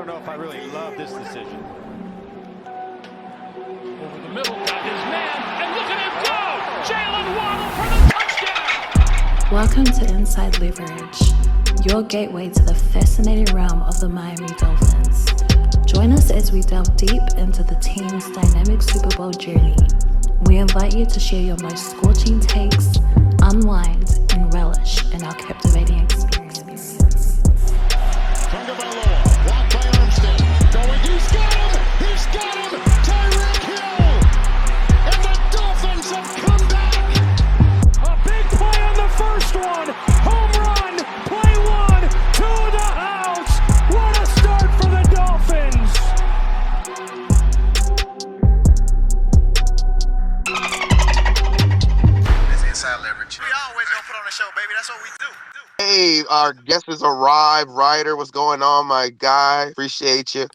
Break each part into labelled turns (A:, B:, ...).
A: don't know if I really love this decision.
B: Over the middle, got his man, and look at him go! Jalen Waddle for the touchdown!
C: Welcome to Inside Leverage, your gateway to the fascinating realm of the Miami Dolphins. Join us as we delve deep into the team's dynamic Super Bowl journey. We invite you to share your most scorching takes, unwind, and relish in our captivating experience.
B: Blocked by Armstead. Going, he's got him! He's got him! Tyreek Hill! And the Dolphins have come back! A big play on the first one! Home run! Play one! To the house! What a start for the Dolphins!
D: It's Inside Leverage. We always gonna put on the show, baby. That's what we do.
E: Hey, our guest has arrived. Ryder, what's going on, my guy? Appreciate you.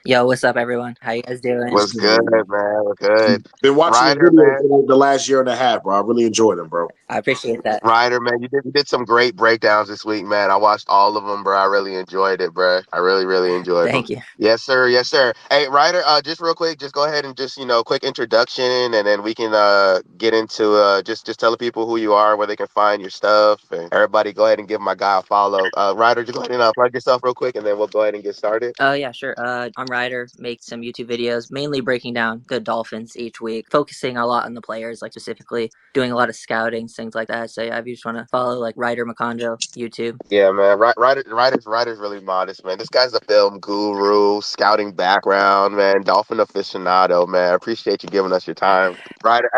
F: Yo, what's up, everyone? How you guys doing?
E: What's good, man? What's good?
G: Been watching
E: Ryder,
G: your videos
E: man.
G: for the last year and a half, bro. I really enjoyed them, bro.
F: I appreciate that.
E: Ryder, man, you did some great breakdowns this week, man. I watched all of them, bro. I really enjoyed it, bro. I really enjoyed
F: Thank
E: them.
F: you.
E: Yes, sir. Yes, sir. Hey, Ryder, just real quick, just go ahead and just, quick introduction, and then we can get into just tell the people who you are, where they can find your stuff, and everybody go ahead and give my guy a follow. Ryder, just go ahead and plug yourself real quick, and then we'll go ahead and get started.
F: Oh, yeah, sure. I'm Ryder, make some YouTube videos, mainly breaking down the Dolphins each week, focusing a lot on the players, like specifically doing a lot of scouting, things like that. So yeah, if you just want to follow like Ryder McConville, YouTube.
E: Yeah, man. Ryder's really modest, man. This guy's a film guru, scouting background, man. Dolphin aficionado, man. I appreciate you giving us your time, Ryder.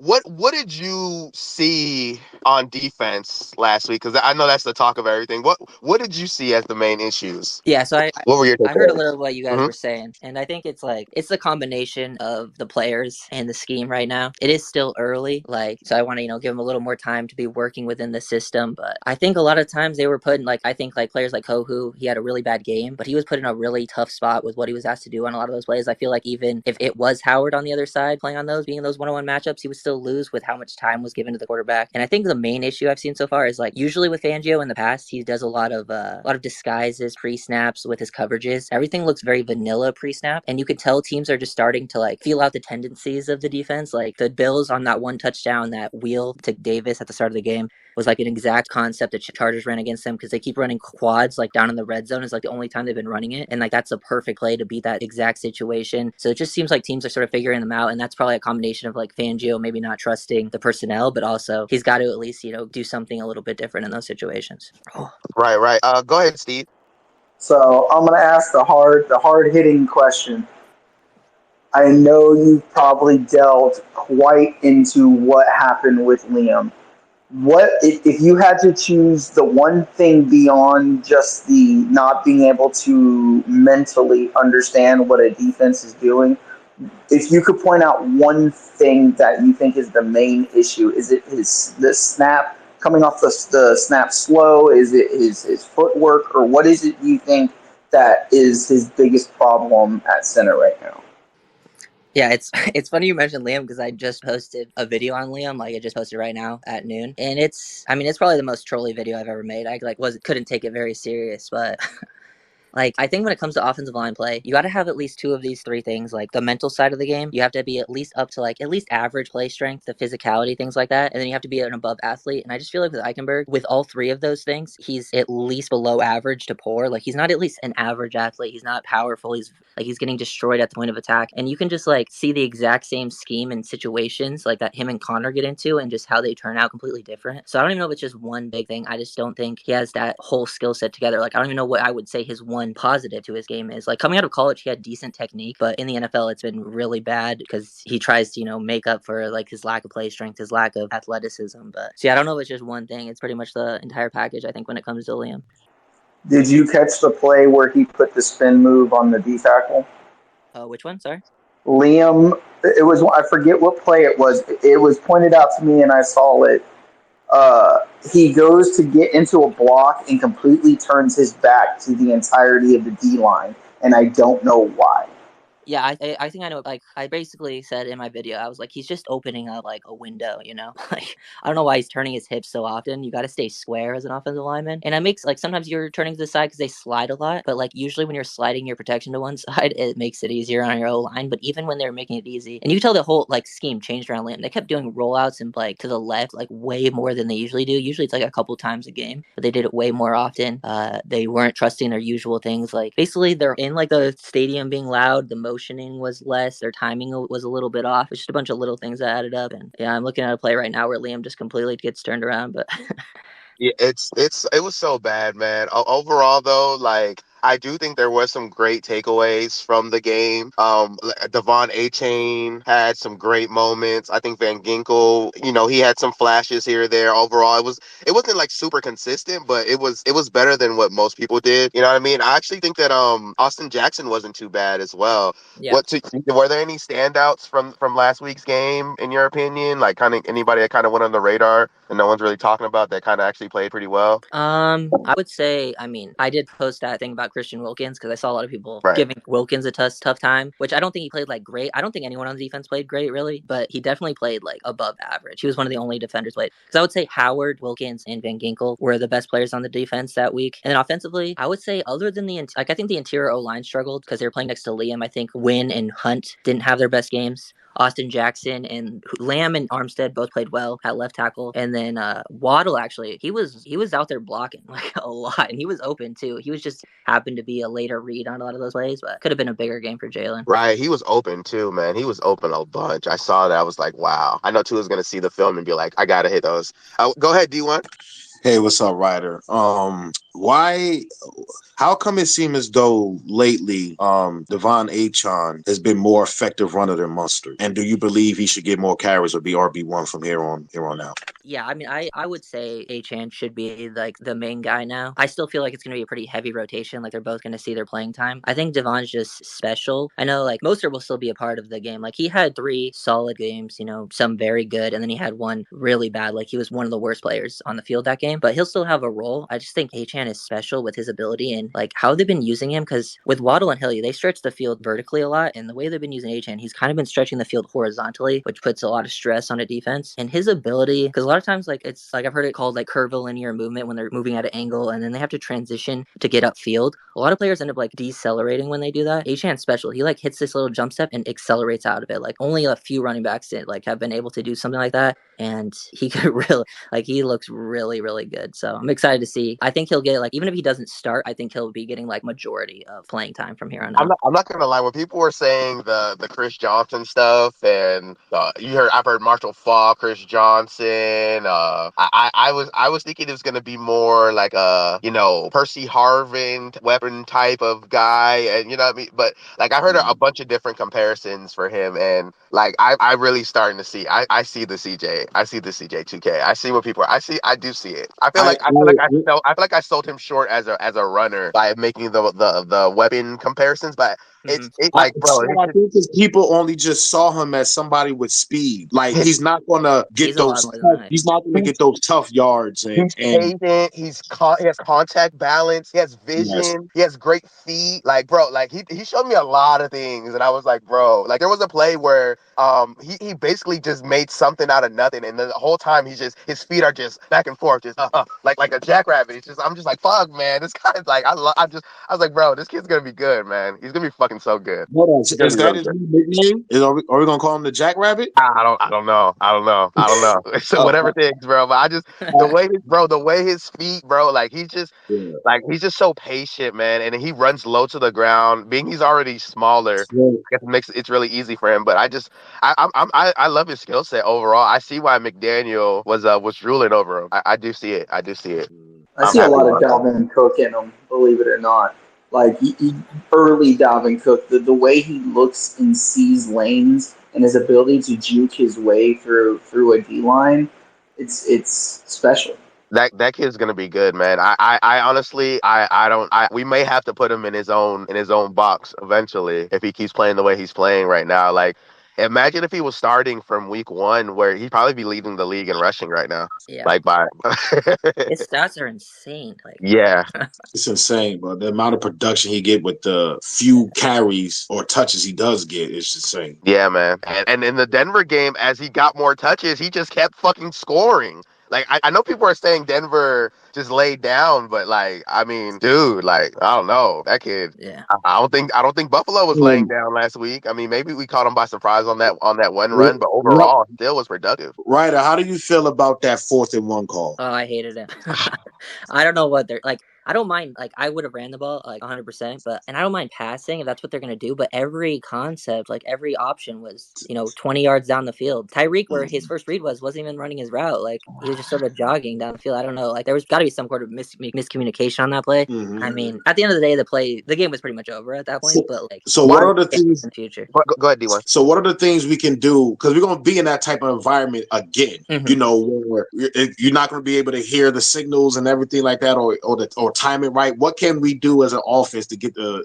E: What did you see on defense last week? Because I know that's the talk of everything. What did you see as the main issues?
F: Yeah, so
E: What were your
F: I heard a
E: takeaways?
F: little of what you guys
E: Mhm.
F: were saying, and I think it's the combination of the players and the scheme right now. It is still early, so I want to give them a little more time to be working within the system. But I think a lot of times they were put in players like Kohu, he had a really bad game, but he was put in a really tough spot with what he was asked to do on a lot of those plays. I feel like even if it was Howard on the other side playing on those, being in those one-on-one matchups, he would still lose with how much time was given to the quarterback. And I think the main issue I've seen so far is usually with Fangio in the past, he does a lot of disguises pre-snaps with his coverages. Everything looks very vanilla pre-snap, and you could tell teams are just starting to feel out the tendencies of the defense. Like the Bills on that one touchdown, that wheel to Davis at the start of the game was an exact concept that Chargers ran against them, because they keep running quads down in the red zone is the only time they've been running it, and that's a perfect play to beat that exact situation. So it just seems like teams are sort of figuring them out, and that's probably a combination of Fangio maybe not trusting the personnel, but also he's got to at least do something a little bit different in those situations.
E: Right. Go ahead, Steve.
H: So I'm going to ask the hard-hitting question. I know you've probably delved quite into what happened with Liam. What if you had to choose the one thing beyond just the not being able to mentally understand what a defense is doing? If you could point out one thing that you think is the main issue, is it the snap coming off the snap slow? Is it his footwork, or what is it you think that is his biggest problem at center right now?
F: Yeah, it's funny you mentioned Liam, because I just posted a video on Liam. I just posted right now at noon, and it's probably the most trolly video I've ever made. I couldn't take it very serious, but I think when it comes to offensive line play, you got to have at least two of these three things. The mental side of the game, you have to be at least up to at least average play strength, the physicality, things like that. And then you have to be an above athlete. And I just feel with Eichenberg, with all three of those things, he's at least below average to poor. He's not at least an average athlete. He's not powerful. He's getting destroyed at the point of attack. And you can just see the exact same scheme and situations that him and Connor get into, and just how they turn out completely different. So I don't even know if it's just one big thing. I just don't think he has that whole skill set together. I don't even know what I would say his one positive to his game is. Coming out of college, he had decent technique, but in the NFL, it's been really bad, because he tries to, make up for his lack of play strength, his lack of athleticism. But so yeah, I don't know if it's just one thing. It's pretty much the entire package, I think, when it comes to Liam.
H: Did you catch the play where he put the spin move on the D tackle?
F: Which one? Sorry.
H: Liam, I forget what play it was. It was pointed out to me and I saw it. He goes to get into a block and completely turns his back to the entirety of the D line, and I don't know why.
F: Yeah, I think I know. Like, I basically said in my video, I was like, he's just opening up like a window, you know. Like, I don't know why he's turning his hips so often. You got to stay square as an offensive lineman, and it makes like sometimes you're turning to the side because they slide a lot, but like usually when you're sliding your protection to one side, it makes it easier on your O line. But even when they're making it easy, and you tell the whole like scheme changed around Liam, they kept doing rollouts and like to the left like way more than they usually do. Usually it's like a couple times a game, but they did it way more often. They weren't trusting their usual things. Like basically they're in like the stadium being loud, the motioning was less, their timing was a little bit off. It's just a bunch of little things that added up. And yeah, I'm looking at a play right now where Liam just completely gets turned around, but
E: Yeah, it was so bad, man. Overall, though, like I do think there was some great takeaways from the game. Devon A-Chain had some great moments. I think Van Ginkel, he had some flashes here or there. Overall, it wasn't like super consistent, but it was better than what most people did. You know what I mean? I actually think that Austin Jackson wasn't too bad as well.
F: yeah.
E: Were there any standouts from last week's game in your opinion? Like kind of anybody that kind of went on the radar and no one's really talking about that kind of actually played pretty well?
F: I would say, I mean, I did post that thing about Christian Wilkins because I saw a lot of people
E: Right.
F: giving Wilkins a tough time, which I don't think he played like great. I don't think anyone on the defense played great, really, but he definitely played like above average. He was one of the only defenders played. Because I would say Howard, Wilkins, and Van Ginkel were the best players on the defense that week. And then offensively, I would say other than I think the interior O line struggled because they were playing next to Liam. I think Wynn and Hunt didn't have their best games. Austin Jackson and Lamb and Armstead both played well at left tackle, and then Waddle actually he was out there blocking like a lot, and he was open too. He was just happened to be a later read on a lot of those plays, but could have been a bigger game for Jalen.
E: Right, he was open too, man. He was open a bunch. I saw that. I was like, wow. I know Tua's gonna see the film and be like, I gotta hit those. Go ahead, D1.
G: Hey, what's up, Ryder? How come it seems as though lately Devon Achon has been more effective runner than Mustard? And do you believe he should get more carries or be RB1 from here on out?
F: Yeah, I mean, I would say Achan should be like the main guy now. I still feel like it's going to be a pretty heavy rotation. Like they're both going to see their playing time. I think Devon's just special. I know like Mostert will still be a part of the game. Like he had 3 solid games, some very good, and then he had one really bad. Like he was one of the worst players on the field that game, but he'll still have a role. I just think Achan is special with his ability and like how they've been using him, because with Waddle and Hilly, they stretch the field vertically a lot, and the way they've been using Achan, he's kind of been stretching the field horizontally, which puts a lot of stress on a defense. And his ability, because a lot of times like it's like I've heard it called like curvilinear movement when they're moving at an angle and then they have to transition to get upfield. A lot of players end up like decelerating when they do that. Achan's special. He like hits this little jump step and accelerates out of it. Like only a few running backs like have been able to do something like that, and he could really he looks really really good. So I'm excited to see. I think he'll get like, even if he doesn't start, I think he'll be getting like majority of playing time from here on out.
E: I'm not gonna lie. When people were saying the Chris Johnson stuff, and I've heard Marshall Faulk, Chris Johnson. I was thinking it was gonna be more like a Percy Harvin weapon type of guy, and you know what I mean. But like I heard a bunch of different comparisons for him, and like I really starting to see. I see the CJ. I see the CJ 2K. I see what people are. I do see it. I feel like I sold him short as a runner by making the weapon comparisons, but it's like, bro,
G: I think because people only just saw him as somebody with speed. Like he's not gonna get those. He's not gonna get those tough yards.
E: He's patient. He has contact balance. He has vision. Yes. He has great feet. Like, bro, like he showed me a lot of things, and I was like, bro, like there was a play where he basically just made something out of nothing, and then the whole time his feet are just back and forth, just like a jackrabbit. I'm just like, fuck, man, this guy's like, I was like, bro, this kid's gonna be good, man. He's gonna be fucking so good.
G: Hold on, is that his new nickname? Are we gonna call him the Jackrabbit?
E: I don't know. So whatever things, bro. But I just the way his feet, bro, like he's just so patient, man. And he runs low to the ground. Being he's already smaller, I guess it makes it's really easy for him. But I love his skill set overall. I see why McDaniel was drooling over him. I do see it.
H: I see a lot of Dalvin Cook in him, believe it or not. Like early Dalvin Cook, the way he looks and sees lanes and his ability to juke his way through a D line, it's special.
E: That kid's gonna be good, man. I honestly we may have to put him in his own box eventually if he keeps playing the way he's playing right now. Like Imagine if he was starting from week 1, where he'd probably be leading the league in rushing right now.
F: Yeah.
E: Like by
F: His stats are insane. Like,
E: yeah.
G: It's insane, but the amount of production he get with the few carries or touches he does get is insane.
E: Yeah, man. And in the Denver game, as he got more touches, he just kept fucking scoring. Like I know people are saying Denver just laid down, but like I mean, dude, like I don't know, that kid.
F: yeah.
E: I don't think Buffalo was laying down last week. I mean, maybe we caught him by surprise on that one run, but overall, he still was productive.
G: Ryder, how do you feel about that 4th-and-1 call?
F: Oh, I hated it. I don't know what they're like. I don't mind. Like, I would have ran the ball like 100%, and I don't mind passing if that's what they're gonna do. But every concept, like every option, was 20 yards down the field. Tyreek, where his first read wasn't even running his route. Like he was just sort of jogging down the field. I don't know. Like there was got to be some sort of miscommunication on that play.
G: Mhm.
F: I mean, at the end of the day, the game was pretty much over at that point. But like,
G: So what are the things
F: in the future?
E: Go ahead, D1.
G: So what are the things we can do? Because we're going to be in that type of environment again.
F: Mhm.
G: Where you're not going to be able to hear the signals and everything like that, or time it right. What can we do as an offense to get to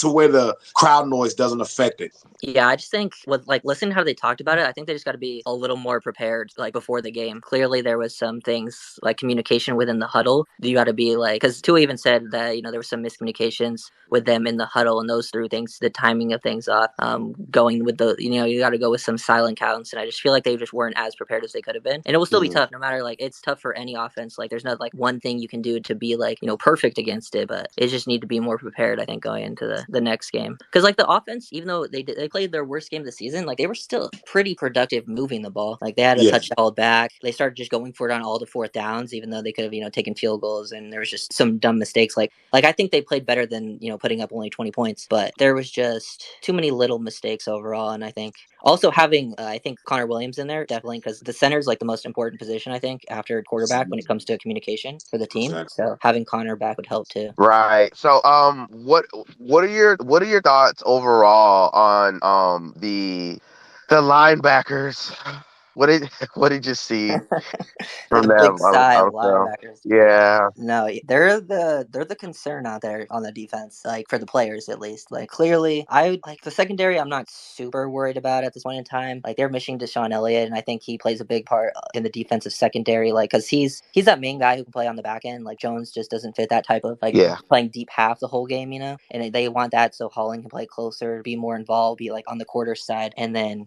G: where the crowd noise doesn't affect it?
F: Yeah, I just think listening to how they talked about it, I think they just got to be a little more prepared, like before the game. Clearly, there was some things like communication within the huddle. You got to be like, because Tua even said that there was some miscommunications with them in the huddle, and those threw the timing of things off. Going with you got to go with some silent counts, and I just feel like they just weren't as prepared as they could have been, and it will still be tough. No matter it's tough for any offense. Like there's not like one thing you can do to be perfect against it, but it just need to be more prepared. I think going into the next game, because the offense, even though they played their worst game of the season, they were still pretty productive moving the ball. Like they had a touchdown back. They started just going for it on all the 4th downs, even though they could have taken field goals, and there was just some dumb mistakes. Like I think they played better than putting up only 20 points, but there was just too many little mistakes overall. And I think also having I think Connor Williams in there definitely, because the center is the most important position I think after quarterback when it comes to communication for the team. So having Connor back would help too.
E: Right. So, what are your thoughts overall on the linebackers? What did you see from
F: The big
E: them
F: side
E: on film?
F: linebackers.
E: Yeah.
F: No, they're the concern out there on the defense, for the players at least. Like clearly, I like the secondary. I'm not super worried about at this point in time. Like they're missing Deshaun Elliott, and I think he plays a big part in the defensive secondary. Like because he's that main guy who can play on the back end. Like Jones just doesn't fit that type of
E: Yeah.
F: playing deep half the whole game, And they want that so Holland can play closer, be more involved, be on the quarter side, and then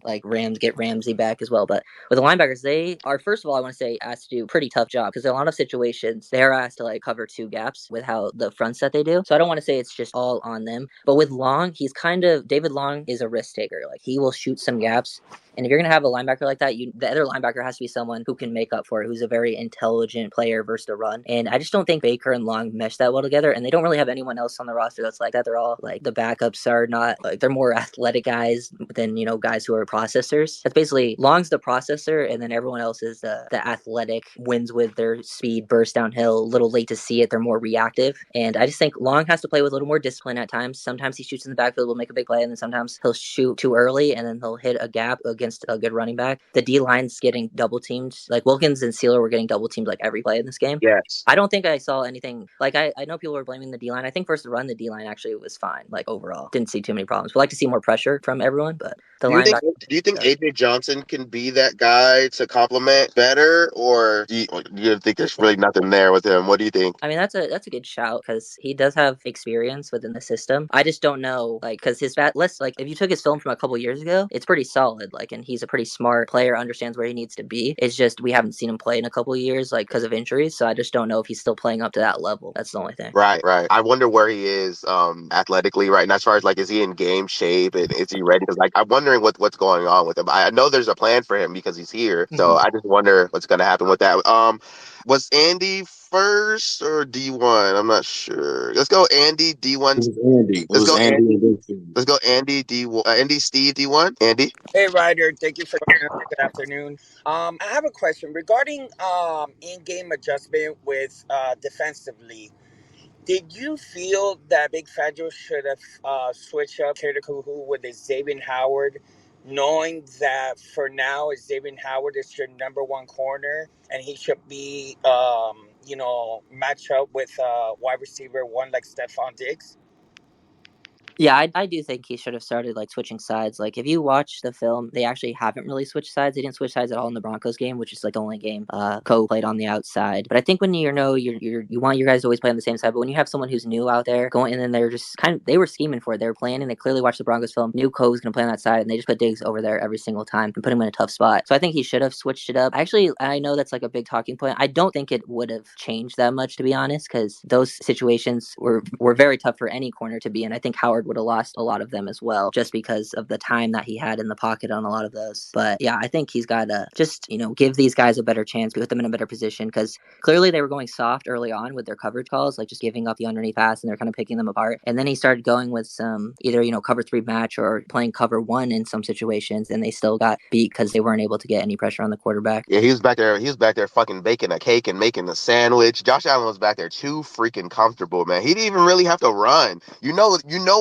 F: get Ramsey back as well. But with the linebackers, they are first of all I want to say asked to do a pretty tough job because in a lot of situations they're asked to cover 2 gaps with how the front set they do. So I don't want to say it's just all on them. But with Long, David Long is a risk taker. Like he will shoot some gaps. And if you're gonna have a linebacker like that, the other linebacker has to be someone who can make up for it, who's a very intelligent player versus the run. And I just don't think Baker and Long mesh that well together. And they don't really have anyone else on the roster that's like that. They're all the backups are not they're more athletic guys than guys who are processors. That's basically Long's the processor, and then everyone else is the athletic, wins with their speed, burst downhill, a little late to see it. They're more reactive. And I just think Long has to play with a little more discipline at times. Sometimes he shoots in the backfield, will make a big play, and then sometimes he'll shoot too early, and then he'll hit a gap against a good running back. The D line's getting double teamed. Like Wilkins and Sealer were getting double teamed every play in this game.
E: Yes.
F: I don't think I saw anything I know people were blaming the D line. I think versus the run, the D line actually was fine. Overall, didn't see too many problems. We'd like to see more pressure from everyone, but the
E: Do you think AJ Johnson can be that guy to complement better, or do you think there's really nothing there with him? What do you think?
F: I mean, that's a good shout because he does have experience within the system. I just don't know, because his list, if you took his film from a couple years ago, it's pretty solid. And he's a pretty smart player, understands where he needs to be. It's just we haven't seen him play in a couple of years, because of injuries. So I just don't know if he's still playing up to that level. That's the only thing.
E: Right. I wonder where he is athletically right now, as far as is he in game shape and is he ready? Because I'm wondering what's going on with him. I know there's a plan for him because he's here, so I just wonder what's going to happen with that. Was Andy first or D1? I'm not sure. Let's go Andy D1.
G: Andy.
E: Let's go
G: Andy.
E: Let's go Andy D1. Andy Steve D1. Andy.
I: Hey Ryder, thank you for good afternoon. I have a question regarding in-game adjustment with defensively. Did you feel that Big Fangio should have switched up Kader Kuhu with Xavier Howard, knowing that for now Xavier Howard is your number 1 corner and he should be match up with wide receiver 1 like Stephon Diggs?
F: Yeah, I do think he should have started like switching sides. Like if you watch the film, they actually haven't really switched sides. They didn't switch sides at all in the Broncos game, which is like the only game Ko played on the outside. But I think when you want your guys to always play on the same side, but when you have someone who's new out there going, and then they're just they were scheming for it. They were planning. They clearly watched the Broncos film, knew Ko was going to play on that side, and they just put Diggs over there every single time and put him in a tough spot. So I think he should have switched it up. Actually, I know that's like a big talking point. I don't think it would have changed that much, to be honest, because those situations were very tough for any corner to be in. I think Howard would have lost a lot of them as well, just because of the time that he had in the pocket on a lot of those. But yeah, I think he's got to just, give these guys a better chance, put them in a better position, because clearly they were going soft early on with their coverage calls, like just giving up the underneath pass, and they're kind of picking them apart. And then he started going with some either, cover three match or playing cover one in some situations, and they still got beat because they weren't able to get any pressure on the quarterback.
E: Yeah, he was back there. He was back there fucking baking a cake and making a sandwich. Josh Allen was back there too freaking comfortable, man. He didn't even really have to run.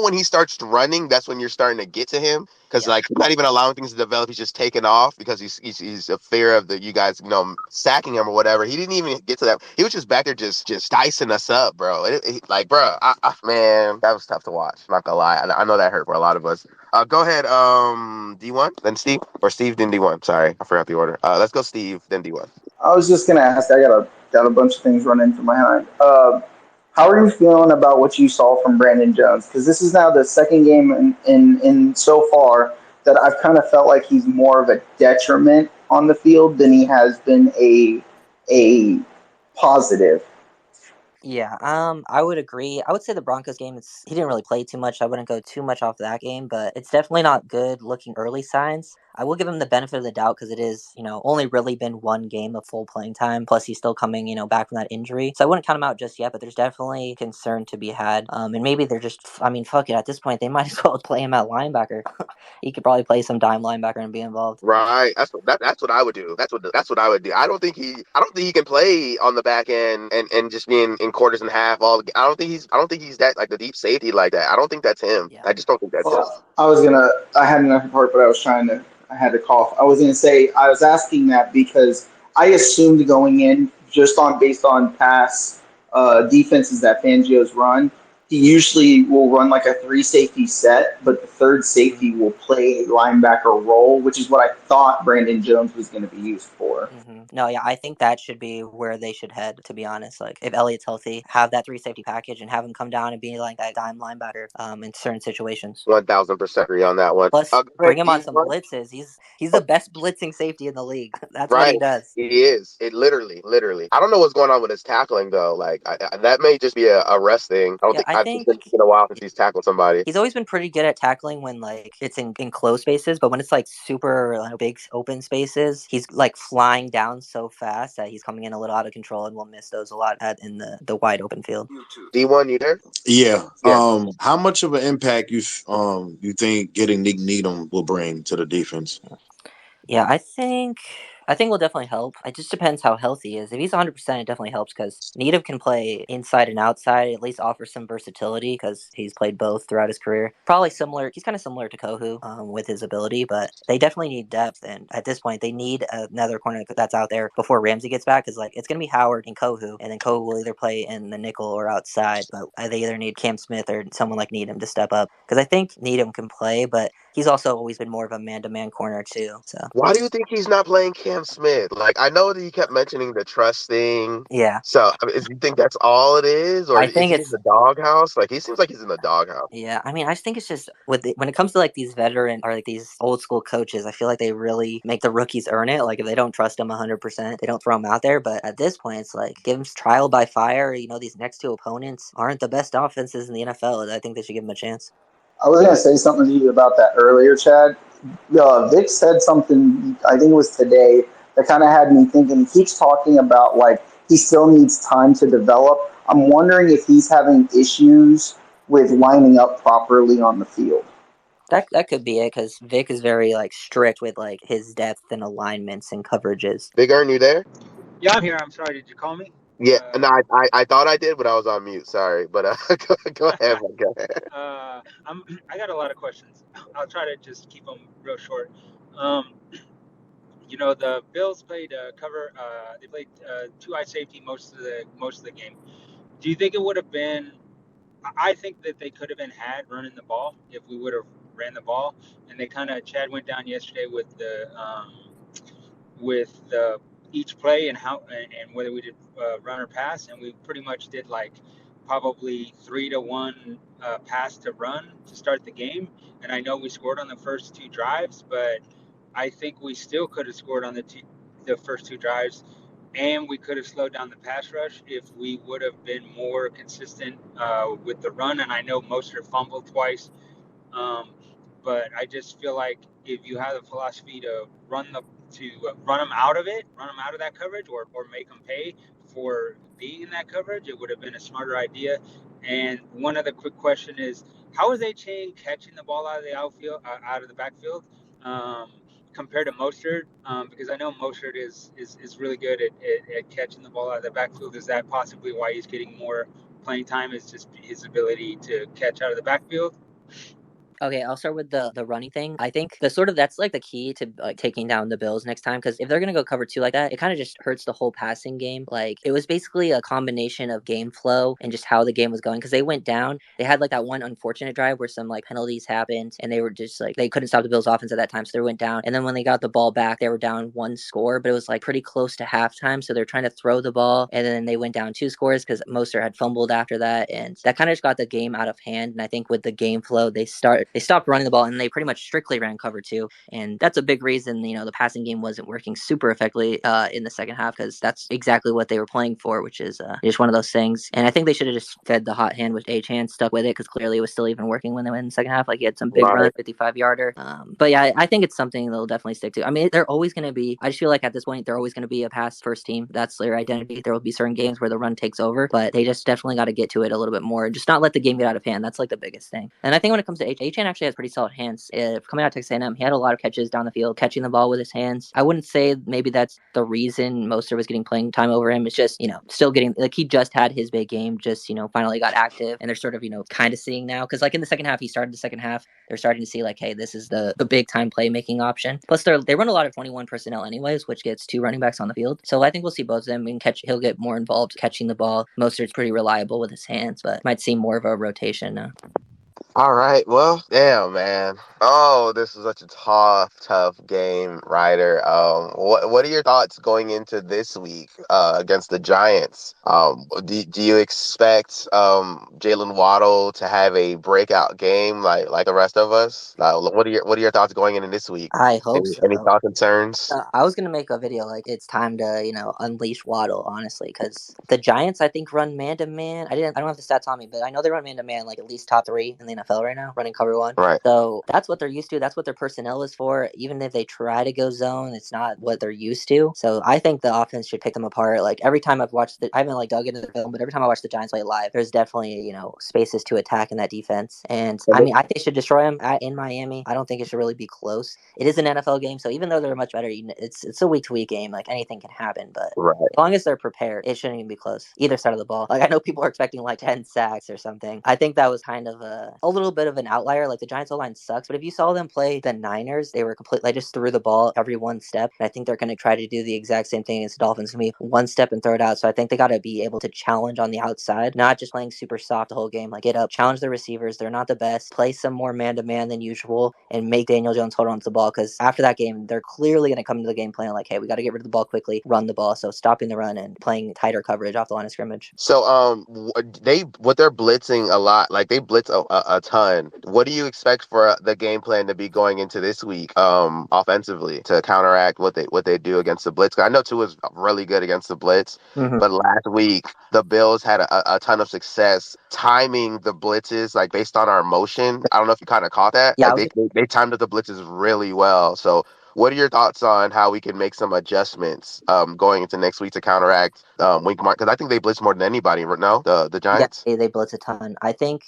E: When he starts running, that's when you're starting to get to him. Because like he's not even allowing things to develop. He's just taking off because he's a fear of you guys, sacking him or whatever. He didn't even get to that. He was just back there just dicing us up, bro. Man, that was tough to watch. Not gonna lie. I know that hurt for a lot of us. Go ahead, D1, then Steve, or Steve, then D1. Sorry, I forgot the order. Let's go Steve, then D1.
H: I was just gonna ask. I got a bunch of things running through my mind. How are you feeling about what you saw from Brandon Jones? Because this is now the second game in so far that I've kind of felt like he's more of a detriment on the field than he has been a positive.
F: Yeah, I would agree. I would say the Broncos game, he didn't really play too much. I wouldn't go too much off that game, but it's definitely not good looking early signs. I will give him the benefit of the doubt because it is, only really been one game of full playing time. Plus, he's still coming, back from that injury. So I wouldn't count him out just yet, but there's definitely concern to be had. And maybe they're just, fuck it. At this point, they might as well play him at linebacker. He could probably play some dime linebacker and be involved.
E: Right. That's what I would do. That's what I would do. I don't think he can play on the back end and just being in quarters and half all. I don't think he's that like the deep safety like that. I don't think that's him.
F: Yeah.
E: I just don't think that's him.
H: I had another part, but I had to cough. I was gonna say I was asking that because I assumed going in based on past defenses that Fangio's run, he usually will run like a three safety set, but the third safety will play a linebacker role, which is what I thought Brandon Jones was going to be used for.
F: Mm-hmm. No, yeah, I think that should be where they should head, to be honest. Like, if Elliott's healthy, have that three safety package and have him come down and be like that dime linebacker in certain situations.
E: 1000% agree on that one.
F: Plus, bring him on some blitzes. He's the best blitzing safety in the league. That's
E: right.
F: What he does.
E: He is. It literally. I don't know what's going on with his tackling though. Like that may just be a rest thing. I think it's been a while since he's tackled somebody.
F: He's always been pretty good at tackling when like it's in closed spaces, but when it's like super big open spaces, he's like flying down so fast that he's coming in a little out of control, and we'll miss those a lot in the wide open field.
E: D1, you there?
G: Yeah. How much of an impact you think getting Nick Needham will bring to the defense?
F: Yeah, I think will definitely help. It just depends how healthy he is. If he's 100%, it definitely helps because Needham can play inside and outside, at least offer some versatility because he's played both throughout his career. Probably similar. He's kind of similar to Kohu with his ability, but they definitely need depth. And at this point, they need another corner that's out there before Ramsey gets back because it's going to be Howard and Kohu, and then Kohu will either play in the nickel or outside. But they either need Cam Smith or someone like Needham to step up because I think Needham can play, but he's also always been more of a man-to-man corner too. So
E: why do you think he's not playing Cam Smith? Like I know that he kept mentioning the trust thing.
F: Yeah.
E: So do you think that's all it is, or
F: I think
E: it's the doghouse? Like he seems like he's in the doghouse.
F: Yeah, I just think it's just when it comes to like these veteran or like these old school coaches, I feel like they really make the rookies earn it. Like if they don't trust them 100%, they don't throw them out there. But at this point, it's like give them trial by fire. These next two opponents aren't the best offenses in the NFL. I think they should give them a chance.
H: I was going to say something to you about that earlier, Chad. Vic said something, I think it was today, that kind of had me thinking. He keeps talking about, like, he still needs time to develop. I'm wondering if he's having issues with lining up properly on the field.
F: That could be it, because Vic is very, strict with, his depth and alignments and coverages.
E: Big Earn, you there?
J: Yeah, I'm here. I'm sorry. Did you call me?
E: Yeah, no, I thought I did, but I was on mute. Sorry, but go ahead. Go ahead.
J: I got a lot of questions. I'll try to just keep them real short. The Bills played cover. They played two high safety most of the game. Do you think it would have been I think that they could have been had running the ball if we would have ran the ball. And they kind of Chad went down yesterday with the each play and how and whether we did run or pass, and we pretty much did like probably 3-1 pass to run to start the game. And I know we scored on the first two drives, but I think we still could have scored on the first two drives, and we could have slowed down the pass rush if we would have been more consistent with the run. And I know Mostert fumbled twice, um, but I just feel like if you have the philosophy to run them out of it, run them out of that coverage, or make them pay for being in that coverage, it would have been a smarter idea. And one other quick question is, how is A-Chain catching the ball out of the outfield, out of the backfield, compared to Mostert? Because I know Mostert is really good at catching the ball out of the backfield. Is that possibly why he's getting more playing time? Is just his ability to catch out of the backfield?
F: Okay, I'll start with the running thing. I think that's like the key to like taking down the Bills next time, because if they're gonna go cover two like that, it kind of just hurts the whole passing game. Like it was basically a combination of game flow and just how the game was going, because they went down. They had like that one unfortunate drive where some like penalties happened, and they were just like they couldn't stop the Bills' offense at that time, so they went down. And then when they got the ball back, they were down one score, but it was like pretty close to halftime, so they're trying to throw the ball, and then they went down two scores because Mostert had fumbled after that, and that kind of just got the game out of hand. And I think with the game flow, they stopped running the ball, and they pretty much strictly ran cover two. And that's a big reason, the passing game wasn't working super effectively in the second half, because that's exactly what they were playing for, which is just one of those things. And I think they should have just fed the hot hand with H-Hand, stuck with it, because clearly it was still even working when they went in the second half. Like he had some big run, 55-yarder. But yeah, I think it's something they'll definitely stick to. I mean, they're always going to be, I just feel like at this point, they're always going to be a pass first team. That's their identity. There will be certain games where the run takes over, but they just definitely got to get to it a little bit more. Just not let the game get out of hand. That's like the biggest thing. And I think when it comes to H-Hand actually has pretty solid hands. Coming out of Texas A&M, he had a lot of catches down the field, catching the ball with his hands. I wouldn't say maybe that's the reason Mostert was getting playing time over him. It's just, still getting, like, he just had his big game, just, finally got active. And they're sort of, kind of seeing now, because like in the second half, he started the second half, they're starting to see like, hey, this is the big time playmaking option. Plus they run a lot of 21 personnel anyways, which gets two running backs on the field. So I think we'll see both of them. He'll get more involved catching the ball. Mostert's pretty reliable with his hands, but might see more of a rotation now.
E: All right. Well, damn, man. Oh, this is such a tough game, Ryder. What are your thoughts going into this week against the Giants? Do you expect Jalen Waddle to have a breakout game like the rest of us? What are your thoughts going into this week?
F: I hope
E: Any
F: so.
E: thought concerns?
F: I was gonna make a video like it's time to unleash Waddle, honestly, because the Giants I think run man to man. I don't have the stats on me, but I know they run man to man like at least top 3 in the NFL right now, running cover 1.
E: Right.
F: So that's what they're used to. That's what their personnel is for. Even if they try to go zone, it's not what they're used to. So I think the offense should pick them apart. Like every time I've watched I haven't like dug into the film, but every time I watch the Giants play live, there's definitely spaces to attack in that defense. And I mean I think they should destroy them in Miami. I don't think it should really be close. It is an NFL game, so even though they're much better, it's a week-to-week game. Like anything can happen, but
E: Right.
F: as long as they're prepared, it shouldn't even be close. Either side of the ball. Like I know people are expecting like 10 sacks or something. I think that was kind of a little bit of an outlier. Like the Giants O-line sucks, but if you saw them play the Niners, they were completely just threw the ball every one step. And I think they're going to try to do the exact same thing against the Dolphins. It's going to be one step and throw it out. So I think they got to be able to challenge on the outside, not just playing super soft the whole game. Like get up, challenge the receivers. They're not the best. Play some more man-to-man than usual and make Daniel Jones hold on to the ball, because after that game, they're clearly going to come to the game plan like, hey, we got to get rid of the ball quickly, run the ball. So stopping the run and playing tighter coverage off the line of scrimmage.
E: So they're blitzing a lot. Like they blitz a ton. What do you expect for the game plan to be going into this week offensively to counteract what they do against the blitz? 'Cause I know Tua's really good against the blitz, but last week the Bills had a ton of success timing the blitzes like based on our motion. I don't know if you kind of caught that.
F: Yeah,
E: like they timed the blitzes really well. So what are your thoughts on how we can make some adjustments going into next week to counteract Wink Mark? Because I think they blitz more than anybody. No, the Giants.
F: Yeah, they blitz a ton. I think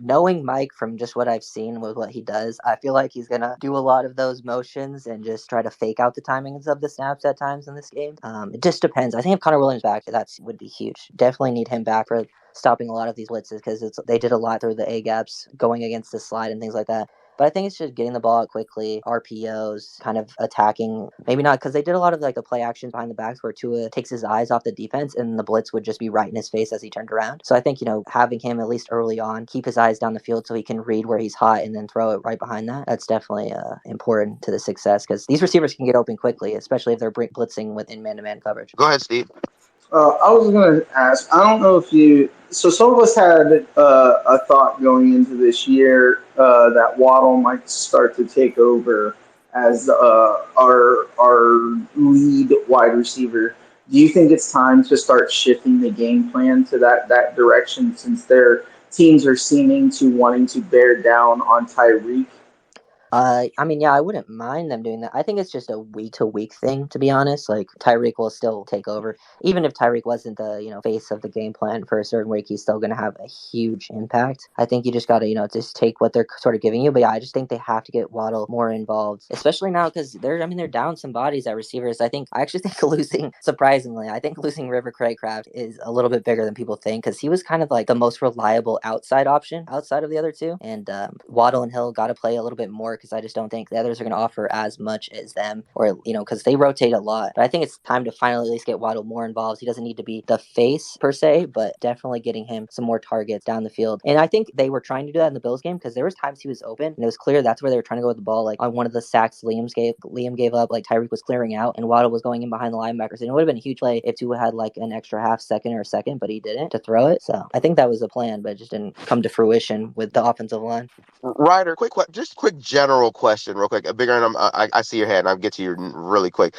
F: knowing Mike from just what I've seen with what he does, I feel like he's gonna do a lot of those motions and just try to fake out the timings of the snaps at times in this game. It just depends. I think if Connor Williams back, that would be huge. Definitely need him back for stopping a lot of these blitzes, because they did a lot through the A gaps going against the slide and things like that. But I think it's just getting the ball out quickly, RPOs, kind of attacking. Maybe not, because they did a lot of like the play actions behind the backs where Tua takes his eyes off the defense and the blitz would just be right in his face as he turned around. So I think, having him at least early on, keep his eyes down the field so he can read where he's hot and then throw it right behind that. That's definitely important to the success because these receivers can get open quickly, especially if they're blitzing within man-to-man coverage.
E: Go ahead, Steve.
H: I was going to ask, I don't know if you, so some of us had a thought going into this year that Waddle might start to take over as our lead wide receiver. Do you think it's time to start shifting the game plan to that direction since their teams are seeming to wanting to bear down on Tyreek?
F: Yeah, I wouldn't mind them doing that. I think it's just a week-to-week thing, to be honest. Like, Tyreek will still take over. Even if Tyreek wasn't the, face of the game plan for a certain week, he's still going to have a huge impact. I think you just got to, just take what they're sort of giving you. But yeah, I just think they have to get Waddle more involved, especially now because they're down some bodies at receivers. I actually think surprisingly, losing River Craycraft is a little bit bigger than people think because he was kind of like the most reliable outside option outside of the other two. And Waddle and Hill got to play a little bit more because I just don't think the others are going to offer as much as them or, because they rotate a lot. But I think it's time to finally at least get Waddle more involved. He doesn't need to be the face per se, but definitely getting him some more targets down the field. And I think they were trying to do that in the Bills game because there was times he was open and it was clear that's where they were trying to go with the ball. Like on one of the sacks Liam gave up, like Tyreek was clearing out and Waddle was going in behind the linebackers. And it would have been a huge play if Tua had like an extra half second or a second, but he didn't to throw it. So I think that was a plan, but it just didn't come to fruition with the offensive line.
E: Ryder, quick general question, real quick. Bigger, and I see your hand. I'll get to you really quick.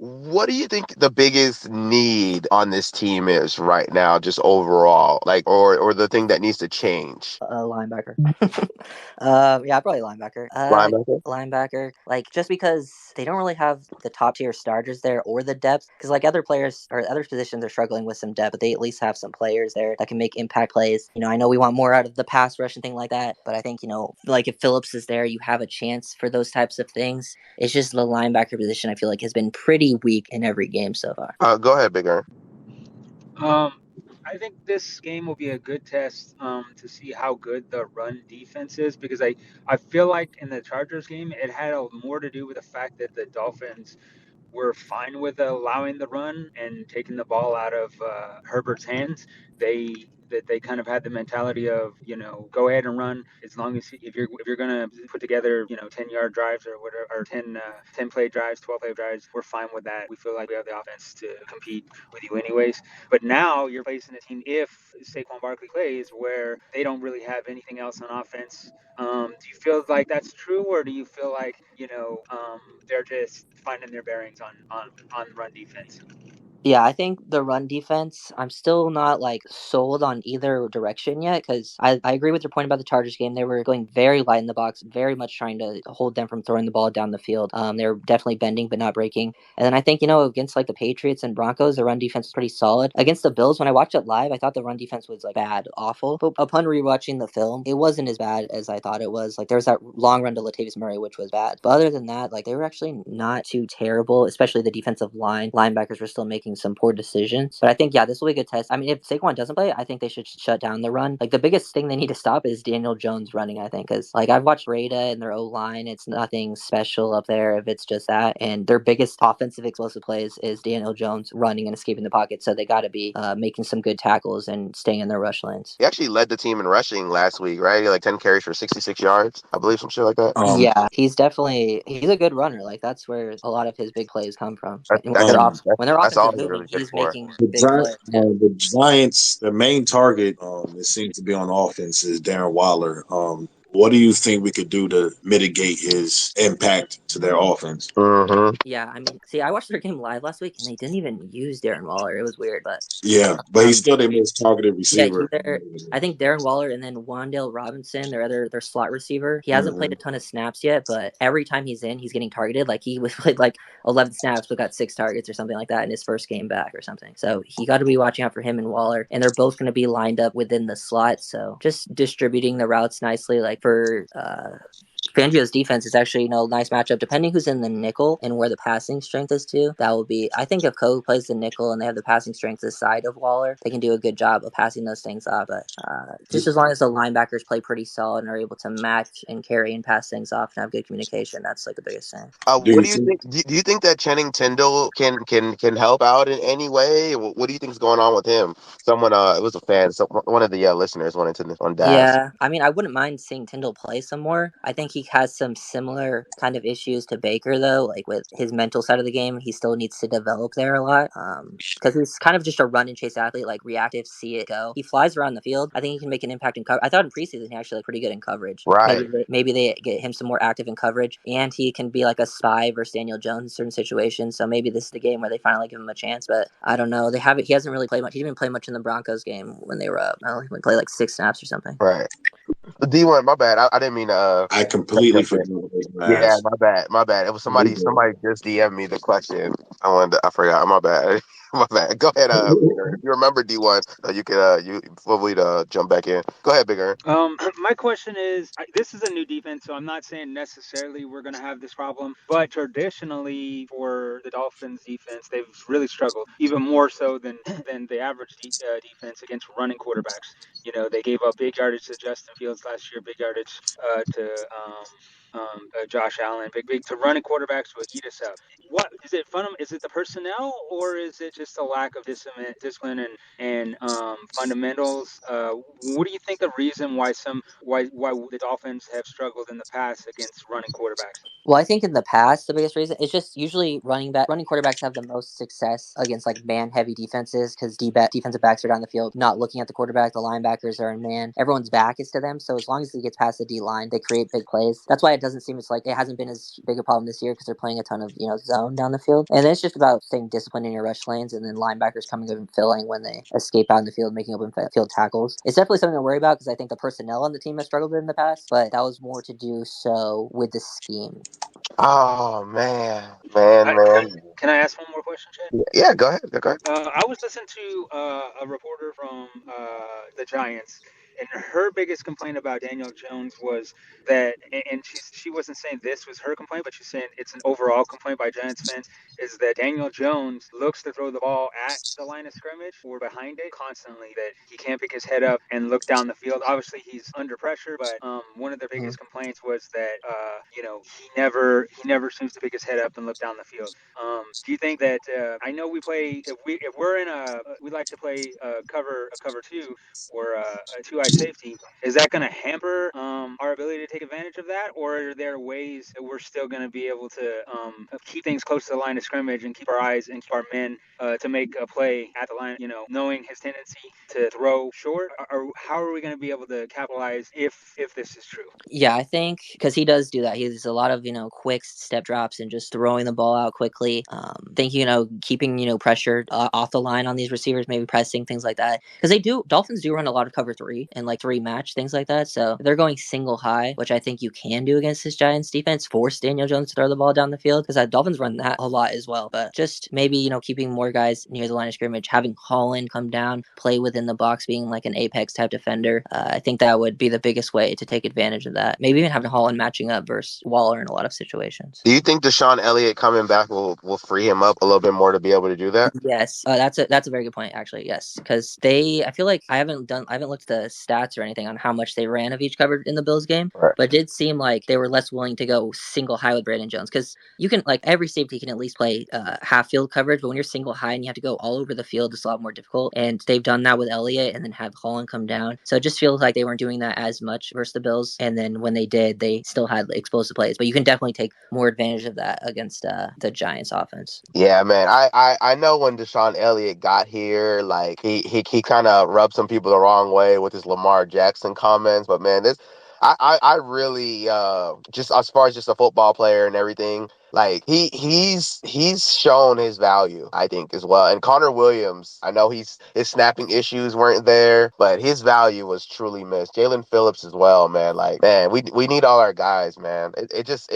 E: What do you think the biggest need on this team is right now, just overall, like, or the thing that needs to change?
F: Linebacker. Yeah, probably linebacker. Linebacker. Like, just because they don't really have the top tier starters there or the depth, because like other players or other positions are struggling with some depth, but they at least have some players there that can make impact plays. I know we want more out of the pass rush and thing like that, but I think, like if Phillips is there, you have a chance for those types of things. It's just the linebacker position I feel like has been pretty weak in every game so far.
E: Go ahead, Bigger.
J: I think this game will be a good test to see how good the run defense is because I feel like in the Chargers game it had more to do with the fact that the Dolphins were fine with allowing the run and taking the ball out of Herbert's hands. They kind of had the mentality of go ahead and run as long as if you're gonna put together 10-yard drives or whatever or 10 play drives, 12 play drives, we're fine with that. We feel like we have the offense to compete with you anyways. But now you're facing a team if Saquon Barkley plays where they don't really have anything else on offense. Do you feel like that's true, or do you feel like they're just finding their bearings on run defense?
F: Yeah, I think the run defense, I'm still not like sold on either direction yet because I agree with your point about the Chargers game. They were going very light in the box, very much trying to hold them from throwing the ball down the field. They were definitely bending but not breaking. And then I think, against like the Patriots and Broncos, the run defense was pretty solid. Against the Bills, when I watched it live, I thought the run defense was like bad, awful. But upon rewatching the film, it wasn't as bad as I thought it was. Like there was that long run to Latavius Murray, which was bad. But other than that, like they were actually not too terrible, especially the defensive line. Linebackers were still making some poor decisions. But I think, yeah, this will be a good test. I mean, if Saquon doesn't play, I think they should shut down the run. Like, the biggest thing they need to stop is Daniel Jones running, I think. Because, like, I've watched Rada and their O-line. It's nothing special up there if it's just that. And their biggest offensive explosive plays is Daniel Jones running and escaping the pocket. So they got to be making some good tackles and staying in their rush lanes.
E: He actually led the team in rushing last week, right? Like 10 carries for 66 yards, I believe, some shit like that.
F: Yeah, he's a good runner. Like, that's where a lot of his big plays come from. When their offense is moving, he's making big plays.
G: The Giants, their main target, it seems to be on offense, is Darren Waller. What do you think we could do to mitigate his impact to their offense?
E: Mm-hmm.
F: Yeah, I mean, see, I watched their game live last week, and they didn't even use Darren Waller. It was weird, but
G: he's still their most targeted receiver.
F: Yeah, I think Darren Waller and then Wan'Dale Robinson, their slot receiver. He hasn't played a ton of snaps yet, but every time he's in, he's getting targeted. Like he was played like 11 snaps, but got 6 targets or something like that in his first game back or something. So he got to be watching out for him and Waller, and they're both going to be lined up within the slot. So just distributing the routes nicely, like for Fangio's defense is actually, nice matchup. Depending who's in the nickel and where the passing strength is too, that will be. I think if Kobe plays the nickel and they have the passing strength this side of Waller, they can do a good job of passing those things off. But just as long as the linebackers play pretty solid and are able to match and carry and pass things off and have good communication, that's like the biggest thing.
G: Do
E: What
G: you
E: do you
G: think
E: think? Do you think that Channing Tindall can help out in any way? What do you think is going on with him? Someone, it was a fan. One of the listeners wanted to ask.
F: Yeah, I mean, I wouldn't mind seeing Tyndall play some more. I think he has some similar kind of issues to Baker, though, like with his mental side of the game. He still needs to develop there a lot because he's kind of just a run and chase athlete, like reactive, see it go. He flies around the field. I think he can make an impact in cover. I thought in preseason he actually looked pretty good in coverage.
E: Right.
F: Maybe they get him some more active in coverage, and he can be like a spy versus Daniel Jones in certain situations. So maybe this is the game where they finally give him a chance. But I don't know. He hasn't really played much. He didn't even play much in the Broncos game when they were up. I don't think he played like 6 snaps or something.
E: Right. D1, my bad. I didn't mean to.
G: I completely forgot what I was going to
E: Yeah,
G: ask.
E: my bad. My bad. It was somebody. Somebody just DM'd me the question. I forgot. My bad. My bad. Go ahead, Bigger. If you remember D1, you could you probably jump back in. Go ahead, Bigger.
J: My question is, this is a new defense, so I'm not saying necessarily we're going to have this problem, but traditionally for the Dolphins defense, they've really struggled, even more so than the average defense against running quarterbacks. They gave up big yardage to Justin Fields last year, big yardage to Josh Allen, big to running quarterbacks will eat us up. What is it? Is it the personnel, or is it just a lack of discipline and fundamentals? What do you think the reason why the Dolphins have struggled in the past against running quarterbacks?
F: Well, I think in the past, the biggest reason is just usually running quarterbacks have the most success against like man heavy defenses because defensive backs are down the field, not looking at the quarterback. The linebackers are in man. Everyone's back is to them. So as long as he gets past the D line, they create big plays. That's why it doesn't seem it's like it hasn't been as big a problem this year because they're playing a ton of zone down the field. And then it's just about staying disciplined in your rush lanes and then linebackers coming up and filling when they escape out in the field, making open field tackles. It's definitely something to worry about because I think the personnel on the team has struggled in the past, but that was more to do so with the scheme.
E: Oh man.
J: Can I ask one more question, Chad?
E: Yeah, go ahead. Go ahead.
J: I was listening to a reporter from the Giants, and her biggest complaint about Daniel Jones was that, and she wasn't saying this was her complaint, but she's saying it's an overall complaint by Giants fans, is that Daniel Jones looks to throw the ball at the line of scrimmage or behind it constantly, that he can't pick his head up and look down the field. Obviously, he's under pressure, but one of their biggest complaints was that he never seems to pick his head up and look down the field. Do you think that I know we play if we're in we like to play a cover two or a two eye safety? Is that going to hamper our ability to take advantage of that, or are there ways that we're still going to be able to keep things close to the line of scrimmage and keep our eyes and keep our men to make a play at the line? Knowing his tendency to throw short, or how are we going to be able to capitalize if this is true?
F: Yeah, I think because he does do that. He has a lot of quick step drops and just throwing the ball out quickly. Think keeping pressure off the line on these receivers, maybe pressing things like that. Because Dolphins do run a lot of cover 3 and like 3 match things like that. So if they're going single high, which I think you can do against this Giants defense, force Daniel Jones to throw the ball down the field because Dolphins run that a lot as well. But just maybe keeping more guys near the line of scrimmage, having Holland come down, play within the box, being like an apex type defender. I think that would be the biggest way to take advantage of that. Maybe even having Holland matching up versus Waller in a lot of situations.
E: Do you think Deshaun Elliott coming back will free him up a little bit more to be able to do that?
F: Yes, that's a very good point actually. Yes, because I feel like I haven't looked at the stats or anything on how much they ran of each cover in the Bills game,
E: Right.
F: but it did seem like they were less willing to go single high with Brandon Jones because you can like every safety can at least play half field coverage, but when you're single high and you have to go all over the field, it's a lot more difficult. And they've done that with Elliott and then have Holland come down, so it just feels like they weren't doing that as much versus the Bills. And then when they did, they still had explosive plays, but you can definitely take more advantage of that against the Giants offense.
E: Yeah, man. I know when Deshaun Elliott got here, like he kind of rubbed some people the wrong way with his Lamar Jackson comments. But man, I really just as far as just a football player and everything, like he's shown his value, I think, as well. And Connor Williams, I know his snapping issues weren't there, but his value was truly missed. Jalen Phillips as well, man. Like, man, we need all our guys, man. It just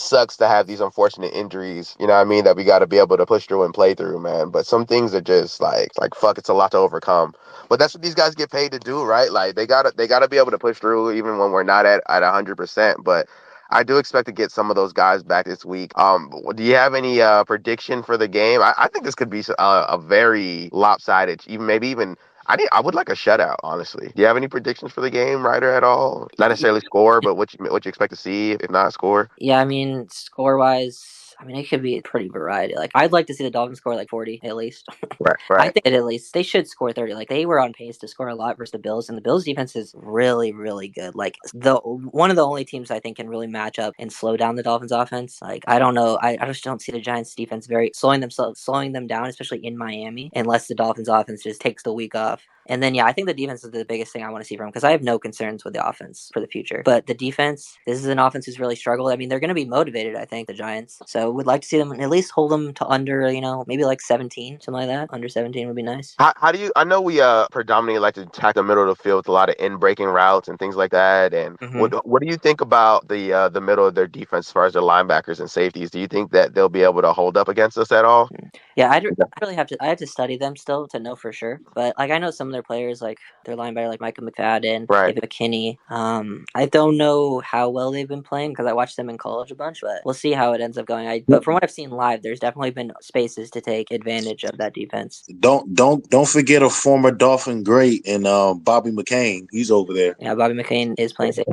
E: sucks to have these unfortunate injuries, you know what I mean, that we got to be able to push through and play through, man. But some things are just like fuck, it's a lot to overcome. But that's what these guys get paid to do, right? Like they gotta be able to push through even when we're not at 100%. But I do expect to get some of those guys back this week. Do you have any prediction for the game? I think this could be a very lopsided, maybe even. I would like a shutout, honestly. Do you have any predictions for the game, Ryder, at all? Not necessarily score, but what you expect to see, if not score?
F: Yeah, I mean, score wise, I mean, it could be a pretty variety. Like, I'd like to see the Dolphins score like 40 at least.
E: Right,
F: I
E: right.
F: think at least they should score 30. Like, they were on pace to score a lot versus the Bills, and the Bills defense is really, really good. Like, the one of the only teams I think can really match up and slow down the Dolphins offense. Like, I don't know. I just don't see the Giants defense very slowing them down, especially in Miami, unless the Dolphins offense just takes the week off. And then, yeah, I think the defense is the biggest thing I want to see from them because I have no concerns with the offense for the future. But the defense, this is an offense who's really struggled. I mean, they're going to be motivated, I think, the Giants. So would like to see them at least hold them to under, maybe like 17, something like that. Under 17 would be nice.
E: How do you? I know we predominantly like to attack the middle of the field with a lot of in breaking routes and things like that. And what do you think about the middle of their defense as far as their linebackers and safeties? Do you think that they'll be able to hold up against us at all?
F: Yeah, I really have to. I have to study them still to know for sure. But like I know some of their players, like their linebacker, like Micah McFadden,
E: Right.
F: David McKinney. I don't know how well they've been playing because I watched them in college a bunch, but we'll see how it ends up going. But from what I've seen live, there's definitely been spaces to take advantage of that defense.
G: Don't forget a former Dolphin great and Bobby McCain. He's over there.
F: Yeah, Bobby McCain is playing safe.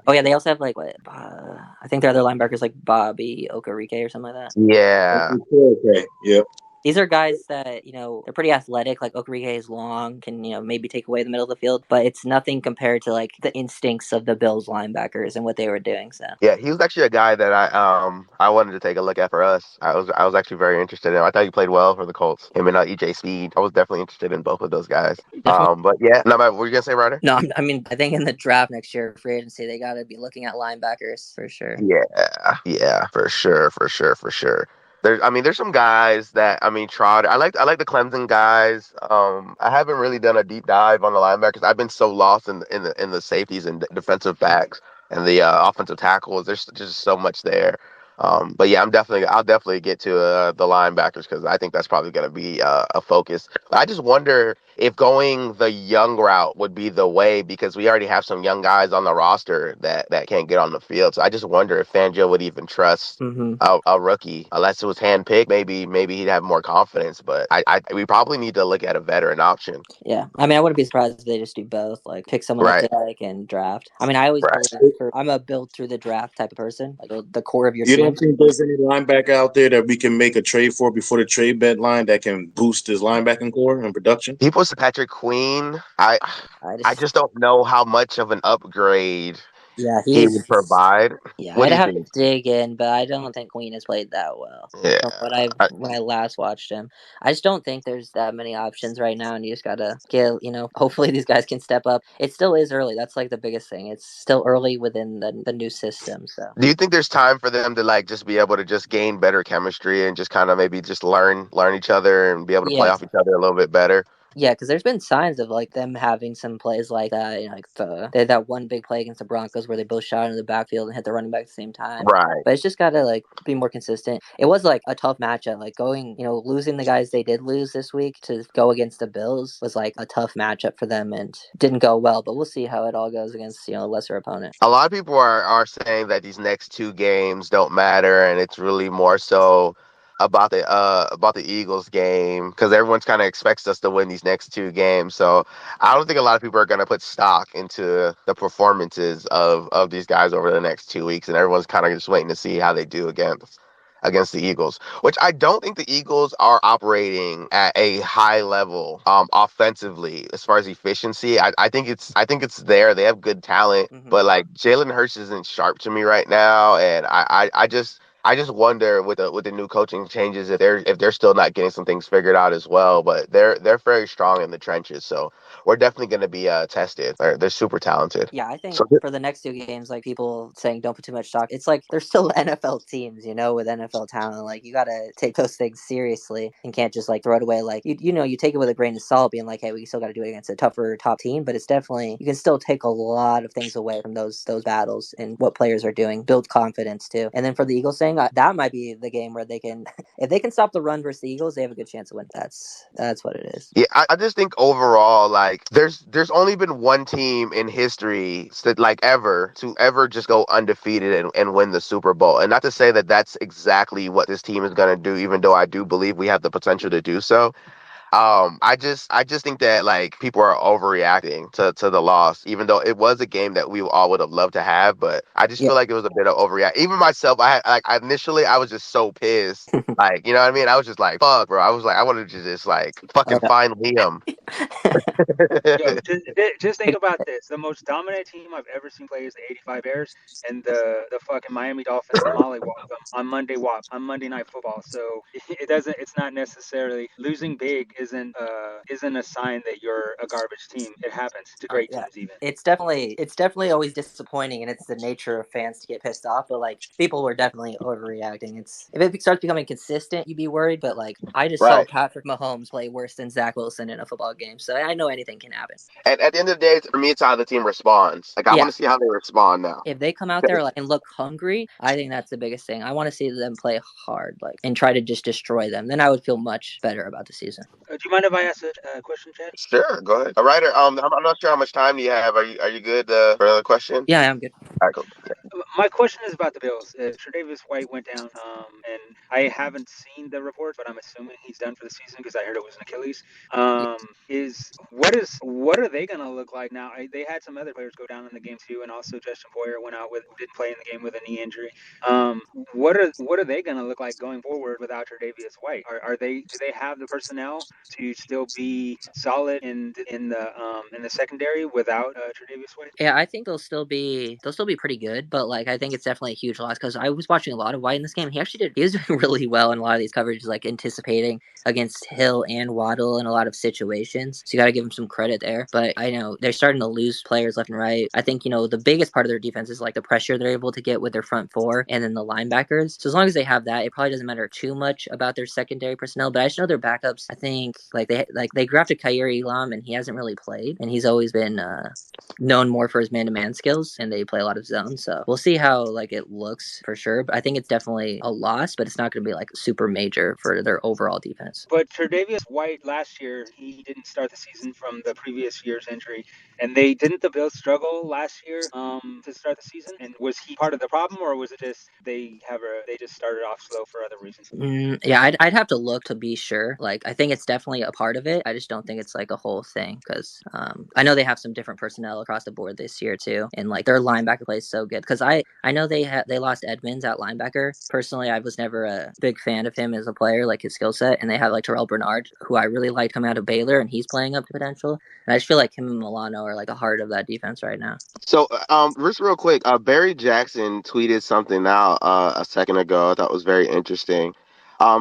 F: Oh yeah, they also have like what? I think their other linebackers like Bobby Okereke or something like that.
E: Yeah.
G: Okay. Yep.
F: These are guys that, they're pretty athletic. Like Okereke is long, can, maybe take away the middle of the field, but it's nothing compared to like the instincts of the Bills linebackers and what they were doing. So
E: Yeah, he was actually a guy that I wanted to take a look at for us. I was actually very interested in him. I thought he played well for the Colts. Him and EJ Speed. I was definitely interested in both of those guys. But yeah, no, what were you gonna say, Ryder?
F: No, I mean, I think in the draft next year, free agency, they got to be looking at linebackers for sure.
E: Yeah, for sure. There's some guys that Trotter. I like the Clemson guys. I haven't really done a deep dive on the linebackers. I've been so lost in the safeties and defensive backs and the offensive tackles. There's just so much there. But yeah, I'll definitely get to the linebackers because I think that's probably going to be a focus. I just wonder if going the young route would be the way because we already have some young guys on the roster that can't get on the field. So I just wonder if Fangio would even trust a rookie unless it was handpicked. Maybe he'd have more confidence. But we probably need to look at a veteran option.
F: Yeah, I mean, I wouldn't be surprised if they just do both, like pick someone up they like and draft. I mean, I always believe I'm a build through the draft type of person, like the core of your team.
G: You don't think there's any linebacker out there that we can make a trade for before the trade deadline that can boost his linebacking core and production?
E: People say Patrick Queen. I just don't know how much of an upgrade he would provide.
F: Yeah,
E: What
F: I'd
E: do you
F: have
E: think?
F: to dig in, but I don't think Queen has played that well.
E: Yeah.
F: From when I last watched him, I just don't think there's that many options right now, and you just gotta get, hopefully these guys can step up. It still is early. That's like the biggest thing. It's still early within the new system. So,
E: do you think there's time for them to like just be able to just gain better chemistry and just kind of maybe just learn each other and be able to play off each other a little bit better?
F: Yeah, because there's been signs of like them having some plays like that. They had that one big play against the Broncos where they both shot into the backfield and hit the running back at the same time.
E: Right.
F: But it's just gotta like be more consistent. It was like a tough matchup. Like going, losing the guys they did lose this week to go against the Bills was like a tough matchup for them and didn't go well. But we'll see how it all goes against a lesser opponent.
E: A lot of people are saying that these next two games don't matter, and it's really more so about the Eagles game because everyone's kind of expects us to win these next two games. So I don't think a lot of people are going to put stock into the performances of these guys over the next 2 weeks, and everyone's kind of just waiting to see how they do against the Eagles, which I don't think the Eagles are operating at a high level offensively as far as efficiency. I think it's there. They have good talent, but like Jalen Hurts isn't sharp to me right now, and I just wonder with the new coaching changes if they're still not getting some things figured out as well. But they're very strong in the trenches, so we're definitely going to be tested. They're super talented.
F: Yeah, I think for the next two games, like people saying don't put too much stock. It's like they're still NFL teams, with NFL talent. Like you got to take those things seriously and can't just like throw it away. Like you take it with a grain of salt, being like, hey, we still got to do it against a tougher top team. But it's definitely you can still take a lot of things away from those battles and what players are doing. Build confidence too. And then for the Eagles, thing, that might be the game where they can, if they can stop the run versus the Eagles, they have a good chance to win. That's what it is.
E: Yeah, I just think overall, like, there's only been one team in history that, like, ever to ever just go undefeated and win the Super Bowl. And not to say that that's exactly what this team is going to do, even though I do believe we have the potential to do so. I just think that, like, people are overreacting to the loss, even though it was a game that we all would have loved to have. But I just
F: Yeah.
E: feel like it was a bit of overreact. Even myself, initially I was just so pissed. Like, you know what I mean? I was just like, fuck, bro. I was like, I wanted to just like fucking find Liam.
J: Yo, just think about this. The most dominant team I've ever seen play is the '85 Bears, and the fucking Miami Dolphins mollywop them on Monday Night Football. So it doesn't. It's not necessarily losing big. Isn't a sign that you're a garbage team. It happens to great
F: Yeah,
J: teams even.
F: it's definitely always disappointing, and it's the nature of fans to get pissed off. But like, people were definitely overreacting. It's if it starts becoming consistent, you'd be worried. But like, I just saw
E: Right.
F: Patrick Mahomes play worse than Zach Wilson in a football game, so I know anything can happen.
E: And at the end of the day, for me, it's how the team responds. Like, I want
F: Yeah,
E: to see how they respond now.
F: if they come out there like and look hungry, I think that's the biggest thing. I want to see them play hard, like, and try to just destroy them. Then I would feel much better about the season.
J: Do you mind if I ask a question, Chad?
E: Sure, go ahead. Ryder, I'm not sure how much time do you have. Are you good for another question?
F: Yeah, I'm good.
E: All right, cool.
J: My question is about the Bills. Tre'Davious White went down, and I haven't seen the report, but I'm assuming he's done for the season because I heard it was an Achilles.
F: Yeah.
J: What are they gonna look like now? They had some other players go down in the game too, and also Justin Boyer went out didn't play in the game with a knee injury. What are they gonna look like going forward without Tre'Davious White? Do they have the personnel to still be solid in the secondary without Tre'Davious White?
F: Yeah, I think they'll still be pretty good, but like I think it's definitely a huge loss because I was watching a lot of White in this game. He was doing really well in a lot of these coverages, like anticipating against Hill and Waddle in a lot of situations. So you got to give him some credit there. But I know they're starting to lose players left and right. I think the biggest part of their defense is like the pressure they're able to get with their front four and then the linebackers. So as long as they have that, it probably doesn't matter too much about their secondary personnel. But I just know their backups. I think they drafted Kyrie Elam and he hasn't really played, and he's always been known more for his man-to-man skills, and they play a lot of zone. So we'll see how like it looks for sure. But I think it's definitely a loss, but it's not going to be like super major for their overall defense.
J: But Tre'Davious White last year, he didn't start the season from the previous year's injury, and didn't the Bills struggle last year to start the season? And was he part of the problem, or was it just they just started off slow for other reasons?
F: Yeah, I'd have to look to be sure. Like, I think it's definitely a part of it. I just don't think it's like a whole thing because I know they have some different personnel across the board this year too, and like their linebacker play is so good. Because I know they lost Edmonds at linebacker. Personally, I was never a big fan of him as a player, like his skill set, and they have like Terrell Bernard, who I really liked coming out of Baylor, and he's playing up to potential. And I just feel like him and Milano are like a heart of that defense right now.
E: So, just real quick, Barry Jackson tweeted something out a second ago. I thought was very interesting.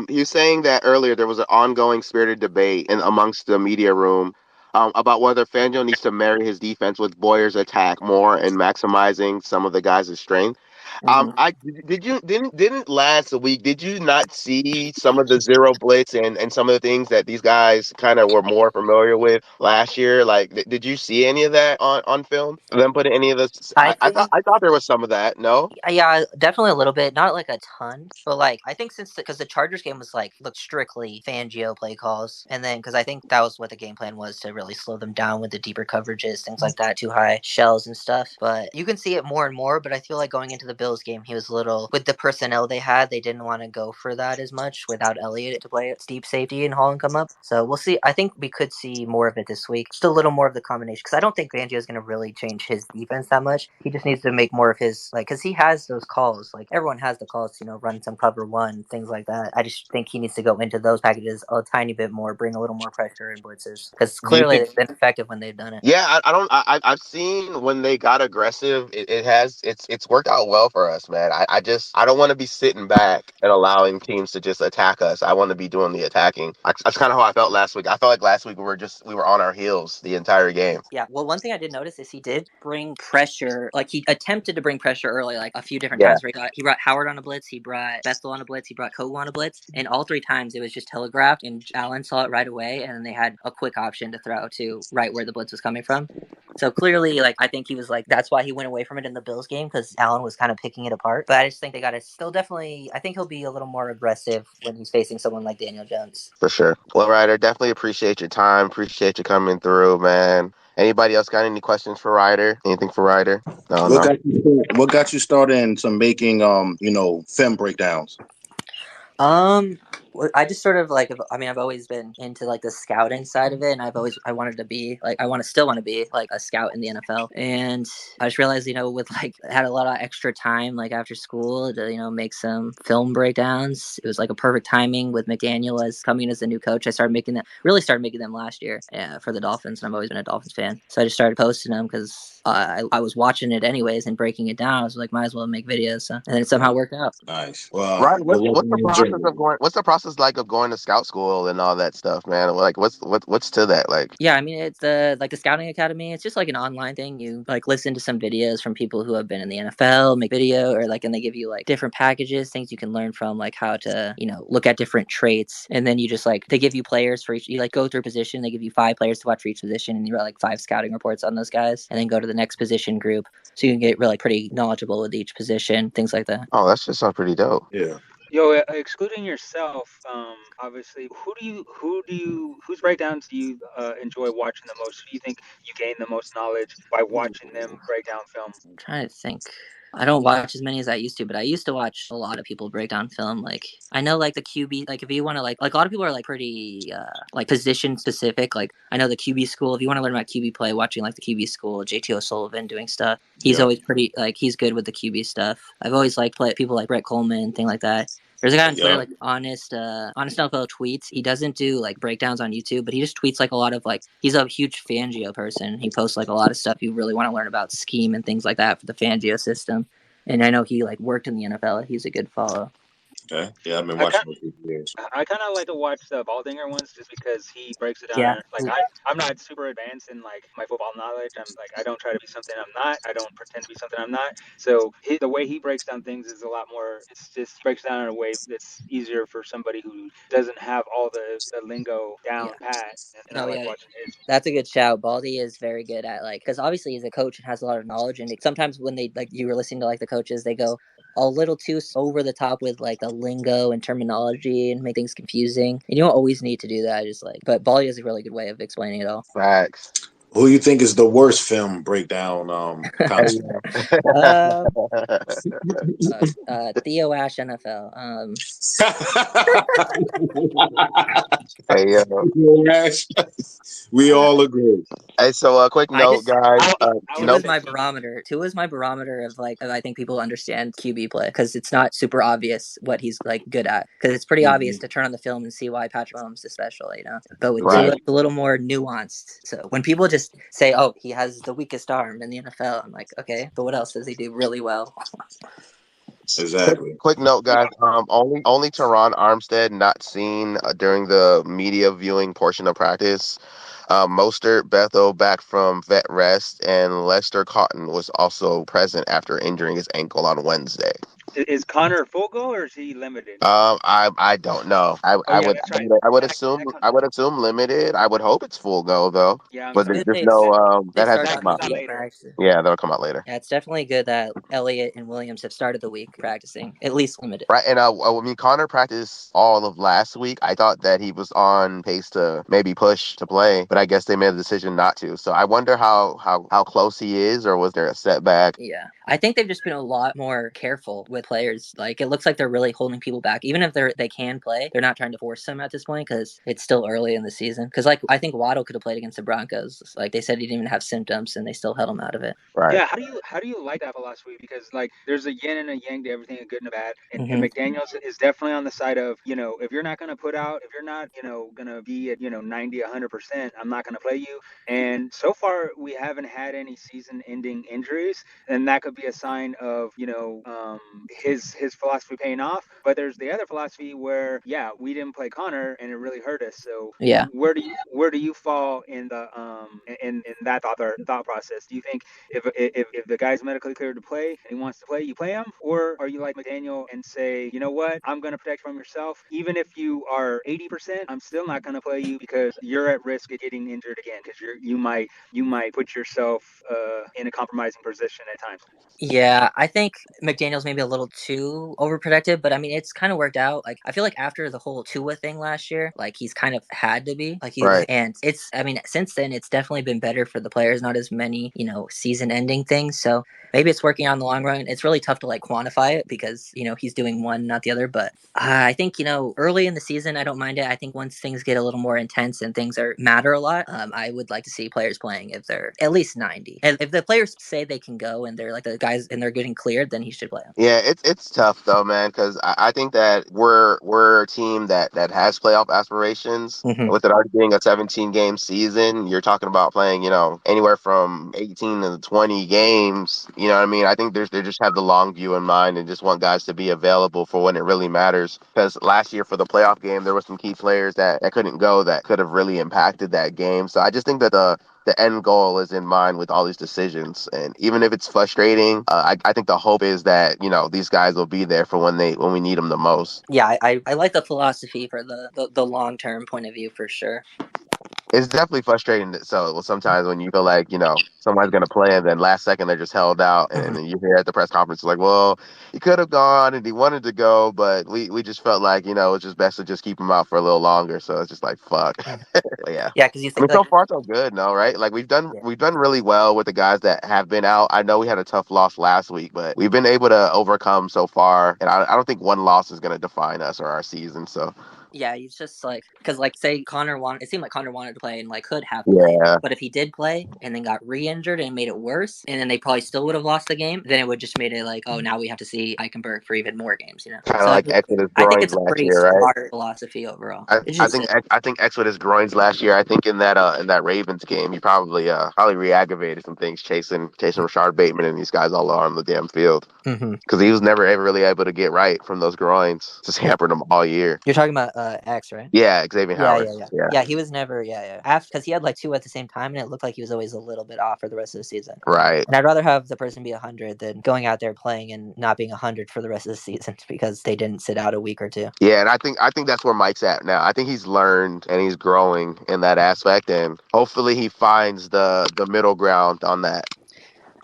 E: He was saying that earlier there was an ongoing spirited debate amongst the media room about whether Fangio needs to marry his defense with Boyer's attack more and maximizing some of the guys' strength.
F: Mm-hmm.
E: I did you didn't last week. Did you not see some of the zero blitz and some of the things that these guys kind of were more familiar with last year? Like, did you see any of that on film? Them putting any of this?
F: I
E: I
F: think
E: thought there was some of that. No.
F: Yeah, definitely a little bit, not like a ton, but like I think since because the Chargers game was like looked strictly Fangio play calls, and then because I think that was what the game plan was to really slow them down with the deeper coverages, things like that, too high shells and stuff. But you can see it more and more. But I feel like going into the Bills game, he was a little with the personnel they had, they didn't want to go for that as much without Elliott to play deep safety and Holland come up. So we'll see. I think we could see more of it this week. Just a little more of the combination because I don't think Fangio is going to really change his defense that much. He just needs to make more of his because he has those calls. Like everyone has the calls, run some cover one, things like that. I just think he needs to go into those packages a tiny bit more, bring a little more pressure and blitzes because
E: Do you
F: clearly
E: think?
F: they've been effective when they've done it.
E: Yeah, I don't. I've seen when they got aggressive, it's worked out well for us, man. I don't want to be sitting back and allowing teams to just attack us. I want to be doing the attacking. That's kind of how I felt last week. I felt like last week we were on our heels the entire game.
F: Yeah, well, one thing I did notice is he did bring pressure. Like he attempted to bring pressure early, like a few different
E: Yeah.
F: times. Where he brought Howard on a blitz, he brought Bethel on a blitz, he brought Kogu on a blitz, and all three times it was just telegraphed, and Allen saw it right away, and then they had a quick option to throw to right where the blitz was coming from. So clearly, like, I think he was like, that's why he went away from it in the Bills game, because Allen was kind of picking it apart. But I just think they got to still definitely, I think he'll be a little more aggressive when he's facing someone like Daniel Jones.
E: For sure. Well, Ryder, definitely appreciate your time. Appreciate you coming through, man. Anybody else got any questions for Ryder? Anything for Ryder? No,
G: What
E: no.
G: got you started into making film breakdowns?
F: I just sort of like, I mean, I've always been into like the scouting side of it, and I wanted to be like, still want to be like a scout in the NFL. And I just realized, with like, I had a lot of extra time like after school to, make some film breakdowns. It was like a perfect timing with McDaniel as coming as the new coach. I really started making them last year for the Dolphins, and I've always been a Dolphins fan. So I just started posting them because I was watching it anyways and breaking it down. I was like, might as well make videos. So, and then it somehow worked out.
G: Nice. Well,
E: Ryder, what's the process like of going to scout school and all that stuff, man? Like, what's to that? Like,
F: Yeah, I mean, it's the Scouting Academy. It's just like an online thing. You like listen to some videos from people who have been in the NFL, make video, or like, and they give you like different packages, things you can learn from, like how to, look at different traits. And then you just like, they give you players for each, you like go through a position, they give you 5 players to watch for each position, and you write like 5 scouting reports on those guys, and then go to the next position group. So you can get really pretty knowledgeable with each position, things like that.
E: oh, that just sounds pretty dope.
G: Yeah.
J: Yo, excluding yourself, obviously, whose breakdowns do you enjoy watching the most? Who do you think you gain the most knowledge by watching them break down film?
F: I'm trying to think. I don't watch as many as I used to, but I used to watch a lot of people break down film. Like, I know like the QB, like if you want to like a lot of people are like pretty like position specific. Like I know the QB school. If you want to learn about QB play, watching like the QB school, JT O'Sullivan doing stuff. He's always pretty like he's good with the QB stuff. I've always liked people like Brett Coleman, thing like that. There's a guy on Twitter, like Honest NFL tweets. He doesn't do like breakdowns on YouTube, but he just tweets like a lot of like, he's a huge Fangio person. He posts like a lot of stuff you really want to learn about scheme and things like that for the Fangio system. And I know he like worked in the NFL. He's a good follow.
G: Okay. Yeah, I've been watching those for years.
J: I kind of like to watch the Baldinger ones just because he breaks it down.
F: Yeah.
J: Like I'm not super advanced in like my football knowledge. I'm like, I don't try to be something I'm not. I don't pretend to be something I'm not. So the way he breaks down things is a lot more. It's just breaks down in a way that's easier for somebody who doesn't have all the lingo down pat. And I like watching his.
F: That's a good shout. Baldy is very good at like, because obviously he's a coach and has a lot of knowledge. And sometimes when they like, you were listening to like the coaches, they go a little too over the top with like the lingo and terminology and make things confusing. And you don't always need to do that. Just like, but Baldy has a really good way of explaining it all.
E: Facts.
G: Who you think is the worst film breakdown concept?
F: Theo Ash NFL.
E: Hey,
G: we all agree.
E: Hey, so a quick note, guys.
F: Two is my barometer. Two is my barometer of like, I think people understand QB play because it's not super obvious what he's like good at. Because it's pretty obvious to turn on the film and see why Patrick Mahomes is special, But with Tua, it's a little more nuanced. So when people just say, "Oh, he has the weakest arm in the NFL," I'm like, okay, but what else does he do really well?
G: Exactly.
E: Quick note, guys. Only Teron Armstead not seen during the media viewing portion of practice. Mostert, Bethel back from vet rest, and Lester Cotton was also present after injuring his ankle on Wednesday.
J: Is Connor full go or is he limited?
E: I don't know. I would assume limited. I would hope it's full go though.
J: Yeah,
E: but there's just no that hasn't come out. Yeah, that'll come out later.
F: Yeah, it's definitely good that Elliott and Williams have started the week practicing, at least limited.
E: Right, and I mean Connor practiced all of last week. I thought that he was on pace to maybe push to play, but I guess they made a decision not to. So I wonder how close he is, or was there a setback?
F: Yeah, I think they've just been a lot more careful with players. Like, it looks like they're really holding people back. Even if they can play, they're not trying to force them at this point because it's still early in the season. Because, like, I think Waddle could have played against the Broncos. Like, they said he didn't even have symptoms, and they still held him out of it.
E: Right.
J: Yeah, how do you like that philosophy? Because, like, there's a yin and a yang to everything, a good and a bad. And McDaniels is definitely on the side of, if you're not going to put out, if you're not, going to be at, 90, 100%, I'm not going to play you. And so far, we haven't had any season-ending injuries. And that could be a sign of, his philosophy paying off. But there's the other philosophy where, yeah, we didn't play Connor and it really hurt us. So
F: Yeah.
J: where do you fall in the in that thought process? Do you think if the guy's medically cleared to play and he wants to play, you play him, or are you like McDaniel and say, you know what, I'm going to protect from yourself, even if you are 80%, I'm still not going to play you because you're at risk of getting injured again because you might put yourself in a compromising position at times.
F: Yeah, I think McDaniel's maybe a little too overprotective, but I mean, it's kind of worked out. Like, I feel like after the whole Tua thing last year, like he's kind of had to be
E: Right.
F: and it's, I mean, since then, it's definitely been better for the players, not as many, season-ending things. So maybe it's working out in the long run. It's really tough to like quantify it because he's doing one, not the other. But I think early in the season, I don't mind it. I think once things get a little more intense and things matter a lot, I would like to see players playing if they're at least 90. And if the players say they can go and they're like the guys and they're getting cleared, then he should play them.
E: Yeah, it's tough though, man, because I think that we're a team that has playoff aspirations.
F: Mhm.
E: With it already being a 17-game season, you're talking about playing, anywhere from 18 to 20 games. You know what I mean? I think they just have the long view in mind and just want guys to be available for when it really matters. Because last year for the playoff game, there were some key players that couldn't go that could have really impacted that game. So I just think that the end goal is in mind with all these decisions. And even if it's frustrating, I think the hope is that, these guys will be there for when we need them the most.
F: Yeah, I like the philosophy for the long-term point of view for sure.
E: It's definitely frustrating. So sometimes when you feel like, someone's going to play and then last second they're just held out. And then you hear at the press conference, like, well, he could have gone and he wanted to go, but we just felt like, it's just best to just keep him out for a little longer. So it's just like, fuck. But yeah.
F: Yeah, because you
E: I mean,
F: think
E: so
F: like
E: far so good, no, right? Like
F: yeah.
E: we've done really well with the guys that have been out. I know we had a tough loss last week, but we've been able to overcome so far. And I don't think one loss is going to define us or our season. So
F: Yeah, he's just like because like say it seemed like Connor wanted to play and like could have played,
E: yeah,
F: but if he did play and then got re-injured and made it worse, and then they probably still would have lost the game, then it would just made it like, oh, now we have to see Eichenberg for even more games.
E: kind of
F: So
E: like Exodus
F: I think
E: groins
F: it's a
E: last
F: pretty
E: year, right?
F: smart philosophy overall. It's just
E: I think Exodus groins last year. I think in that Ravens game, he probably re-aggravated some things chasing Rashard Bateman and these guys all on the damn field because he was never ever really able to get right from those groins. Just hampered him all year.
F: You're talking about X, right?
E: Yeah, Xavier Howard. Yeah,
F: Yeah, he was never, After, because he had like two at the same time, and it looked like he was always a little bit off for the rest of the season.
E: right.
F: And I'd rather have the person be 100 than going out there playing and not being 100 for the rest of the season because they didn't sit out a week or two.
E: Yeah, and I think that's where Mike's at now. I think he's learned and he's growing in that aspect, and hopefully he finds the middle ground on that.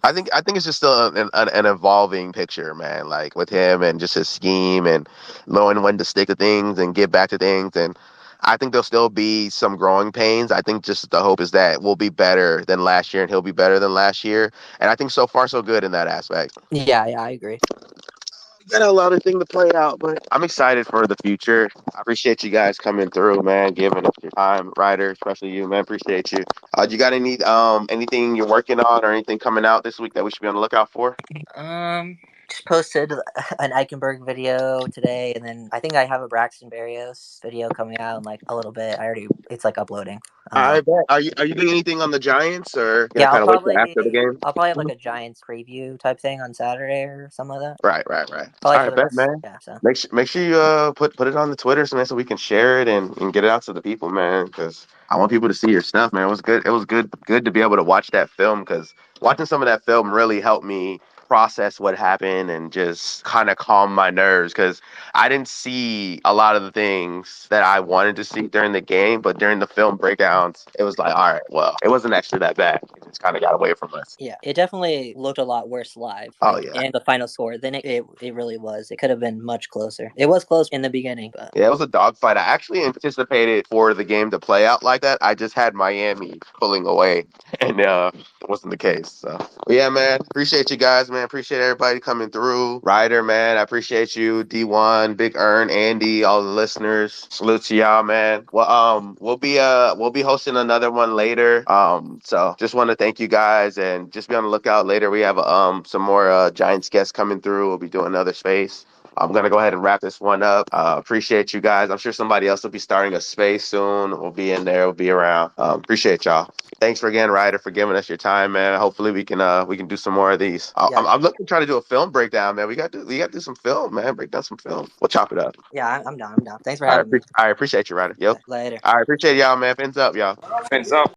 E: I think it's just still an evolving picture, man. Like with him and just his scheme and knowing when to stick to things and get back to things. And I think there'll still be some growing pains. I think just the hope is that we'll be better than last year and he'll be better than last year. And I think so far so good in that aspect.
F: Yeah, I agree.
E: Got a lot of things to play out, but I'm excited for the future. I appreciate you guys coming through, man, giving us your time, Ryder, especially you, man. Appreciate you. You got anything you're working on or anything coming out this week that we should be on the lookout for?
F: Just posted an Eichenberg video today, and then I think I have a Braxton Berrios video coming out in like a little bit. It's like uploading.
E: I bet. Are you doing anything on the Giants or gonna
F: Yeah,
E: kind of wait till after the game?
F: I'll probably have like a Giants preview type thing on Saturday or something like that.
E: Right.
F: Probably
E: All
F: for
E: right,
F: the
E: bet,
F: rest.
E: man.
F: Yeah, so
E: Make sure you put it on the Twitter so we can share it and get it out to the people, man. Because I want people to see your stuff, man. It was good. It was good to be able to watch that film because watching some of that film really helped me process what happened and just kind of calm my nerves because I didn't see a lot of the things that I wanted to see during the game, but during the film breakdowns, it was like, all right, well, it wasn't actually that bad. It just kind of got away from us.
F: yeah, it definitely looked a lot worse live.
E: Oh
F: Like,
E: yeah.
F: and the final score than it really was. It could have been much closer. It was close in the beginning, but
E: Yeah, it was a dogfight. I actually anticipated for the game to play out like that. I just had Miami pulling away, and it wasn't the case. So, but yeah, man, appreciate you guys, man. Appreciate everybody coming through. Ryder, man, I appreciate you. D1, Big Earn, Andy, all the listeners. Salute to y'all, man. Well, we'll be hosting another one later. So just want to thank you guys, and just be on the lookout later. We have some more Giants guests coming through. We'll be doing another space. I'm going to go ahead and wrap this one up. Appreciate you guys. I'm sure somebody else will be starting a space soon. We'll be in there. We'll be around. Appreciate y'all. Thanks for again, Ryder, for giving us your time, man. Hopefully we can do some more of these.
F: Yeah.
E: I'm looking to try to do a film breakdown, man. We got to do some film, man. Break down some film. We'll chop it up.
F: Yeah, I'm down. Thanks for having me.
E: I appreciate you, Ryder. Yep.
F: Later.
E: I appreciate y'all, man. Fins up, y'all.
A: Fins up.